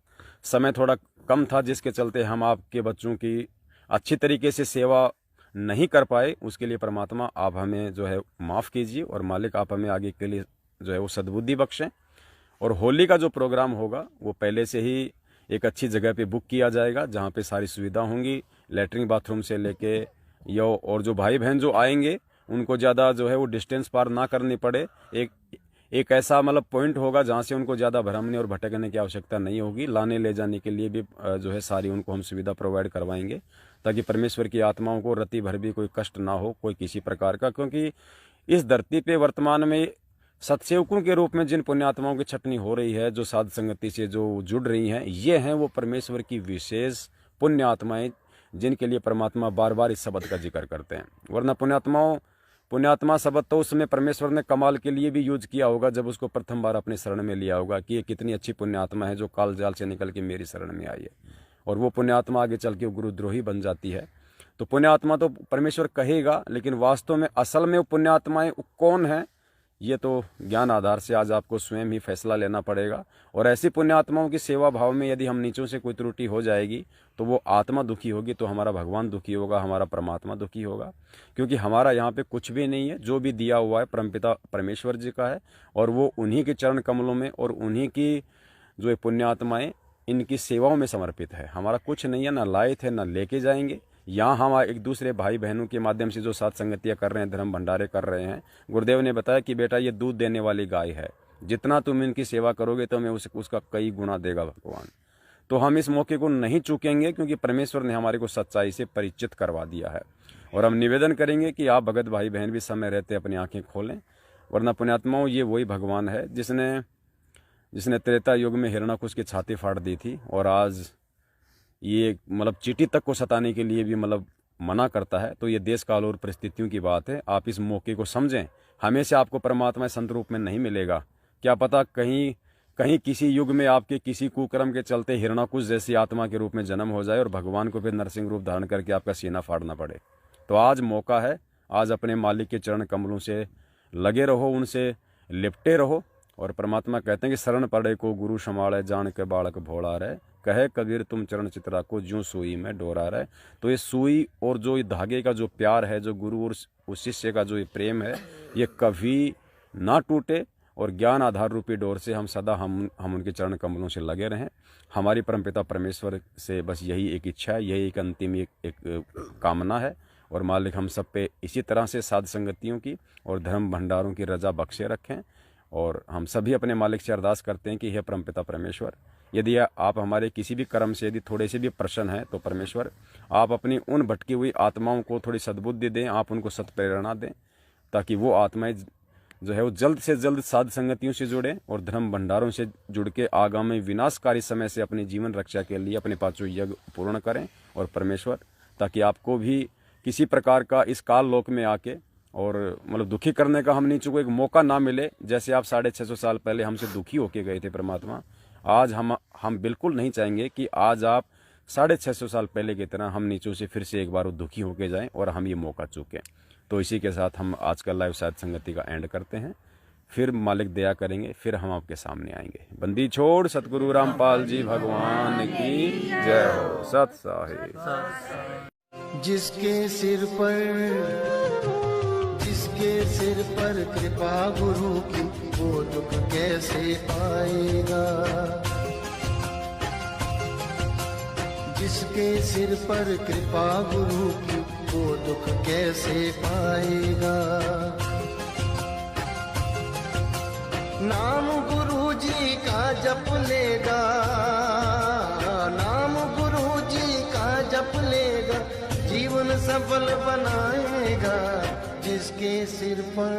समय थोड़ा कम था जिसके चलते हम आपके बच्चों की अच्छी तरीके से सेवा नहीं कर पाए। उसके लिए परमात्मा आप हमें जो है माफ़ कीजिए और मालिक आप हमें आगे के लिए जो है वो सद्बुद्धि बख्शें। और होली का जो प्रोग्राम होगा वो पहले से ही एक अच्छी जगह पे बुक किया जाएगा जहाँ पे सारी सुविधा होंगी, लैट्रिन बाथरूम से लेके यो, और जो भाई बहन जो आएंगे उनको ज़्यादा जो है वो डिस्टेंस पार ना करनी पड़े। एक ऐसा मतलब पॉइंट होगा जहाँ से उनको ज़्यादा भ्रमने और भटकने की आवश्यकता नहीं होगी। लाने ले जाने के लिए भी जो है सारी उनको हम सुविधा प्रोवाइड करवाएंगे ताकि परमेश्वर की आत्माओं को रति भर भी कोई कष्ट ना हो कोई किसी प्रकार का, क्योंकि इस धरती पे वर्तमान में सत्सेवकों के रूप में जिन पुण्यात्माओं की छटनी हो रही है, जो साध संगति से जो जुड़ रही हैं, ये हैं वो परमेश्वर की विशेष पुण्य आत्माएं जिनके लिए परमात्मा बार बार इस शब्द का जिक्र करते हैं। वरना पुण्यात्मा शब्द तो उसमें परमेश्वर ने कमाल के लिए भी यूज किया होगा जब उसको प्रथम बार अपने शरण में लिया होगा कि ये कितनी अच्छी पुण्यात्मा है जो काल जाल से निकल के मेरी शरण में आई है, और वो पुण्यात्मा आगे चल के गुरुद्रोही बन जाती है। तो पुण्यात्मा तो परमेश्वर कहेगा, लेकिन वास्तव में असल में वो पुण्यात्माएं कौन है ये तो ज्ञान आधार से आज आपको स्वयं ही फैसला लेना पड़ेगा। और ऐसी पुण्यात्माओं की सेवा भाव में यदि हम नीचों से कोई त्रुटि हो जाएगी तो वो आत्मा दुखी होगी, तो हमारा भगवान दुखी होगा, हमारा परमात्मा दुखी होगा, क्योंकि हमारा यहाँ पे कुछ भी नहीं है। जो भी दिया हुआ है परमपिता परमेश्वर जी का है और वो उन्हीं के चरण कमलों में और उन्हीं की जो ये पुण्यात्माएं इनकी सेवाओं में समर्पित है। हमारा कुछ नहीं है, ना लाए थे ना लेके जाएंगे। यहाँ हम एक दूसरे भाई बहनों के माध्यम से जो साथ संगतियाँ कर रहे हैं, धर्म भंडारे कर रहे हैं, गुरुदेव ने बताया कि बेटा ये दूध देने वाली गाय है, जितना तुम इनकी सेवा करोगे तो हमें उसका कई गुना देगा भगवान। तो हम इस मौके को नहीं चूकेंगे क्योंकि परमेश्वर ने हमारे को सच्चाई से परिचित करवा दिया है। और हम निवेदन करेंगे कि आप भगत भाई बहन भी समय रहते अपनी आंखें खोलें, वरना पुण्यात्माओं ये वही भगवान है जिसने त्रेता युग में हिरणाकुश की छाती फाड़ दी थी और आज ये मतलब चींटी तक को सताने के लिए भी मतलब मना करता है। तो ये देश काल और परिस्थितियों की बात है, आप इस मौके को समझें। हमेशा आपको परमात्मा संत रूप में नहीं मिलेगा, क्या पता कहीं किसी युग में आपके किसी कुकर्म के चलते हिरणाकुश जैसी आत्मा के रूप में जन्म हो जाए और भगवान को फिर नरसिंह रूप धारण करके आपका सीना फाड़ना पड़े। तो आज मौका है, आज अपने मालिक के चरण कमलों से लगे रहो, उनसे लिपटे रहो और परमात्मा कहते हैं कि शरण पड़े को गुरु संभाले, जान के बालक भोला रहे, कहे कबीर तुम चरण चित्रा को, ज्यों सुई में डोरा रहे। तो ये सुई और जो ये धागे का जो प्यार है, जो गुरु और उस शिष्य का जो ये प्रेम है, ये कभी ना टूटे और ज्ञान आधार रूपी डोर से हम सदा हम उनके चरण कमलों से लगे रहें। हमारी परमपिता परमेश्वर से बस यही एक इच्छा है, यही एक अंतिम एक कामना है। और मालिक हम सब पे इसी तरह से साध संगतियों की और धर्म भंडारों की रजा बख्शे रखें। और हम सभी अपने मालिक से अरदास करते हैं कि हे परमपिता परमेश्वर, यदि आप हमारे किसी भी कर्म से यदि थोड़े से भी प्रसन्न हैं तो परमेश्वर आप अपनी उन भटकी हुई आत्माओं को थोड़ी सद्बुद्धि दें, आप उनको सत्प्रेरणा दें, ताकि वो आत्माएं जो है वो जल्द से जल्द साध संगतियों से जुड़ें और धर्म भंडारों से जुड़ के आगामी विनाशकारी समय से अपनी जीवन रक्षा के लिए अपने पांचों यज्ञ पूर्ण करें। और परमेश्वर ताकि आपको भी किसी प्रकार का इस काल लोक में आके और मतलब दुखी करने का हम नीचों को एक मौका ना मिले। जैसे आप 650 साल पहले हमसे दुखी होके गए थे परमात्मा, आज हम बिल्कुल नहीं चाहेंगे कि आज आप 650 साल पहले की तरह हम नीचों से फिर से एक बार दुखी होके जाएं और हम ये मौका चूकें। तो इसी के साथ हम आज का लाइव साध संगति का एंड करते हैं। फिर मालिक दया करेंगे, फिर हम आपके सामने आएंगे। बंदी छोड़ सतगुरु रामपाल जी भगवान की जय हो। सत साहिब। जिसके सिर पर कृपा गुरु की, वो दुख कैसे पाएगा। जिसके सिर पर कृपा गुरु की, वो दुख कैसे पाएगा। नाम गुरु जी का जप लेगा, नाम गुरु जी का जप लेगा, जीवन सफल बनाएगा। जिसके सिर पर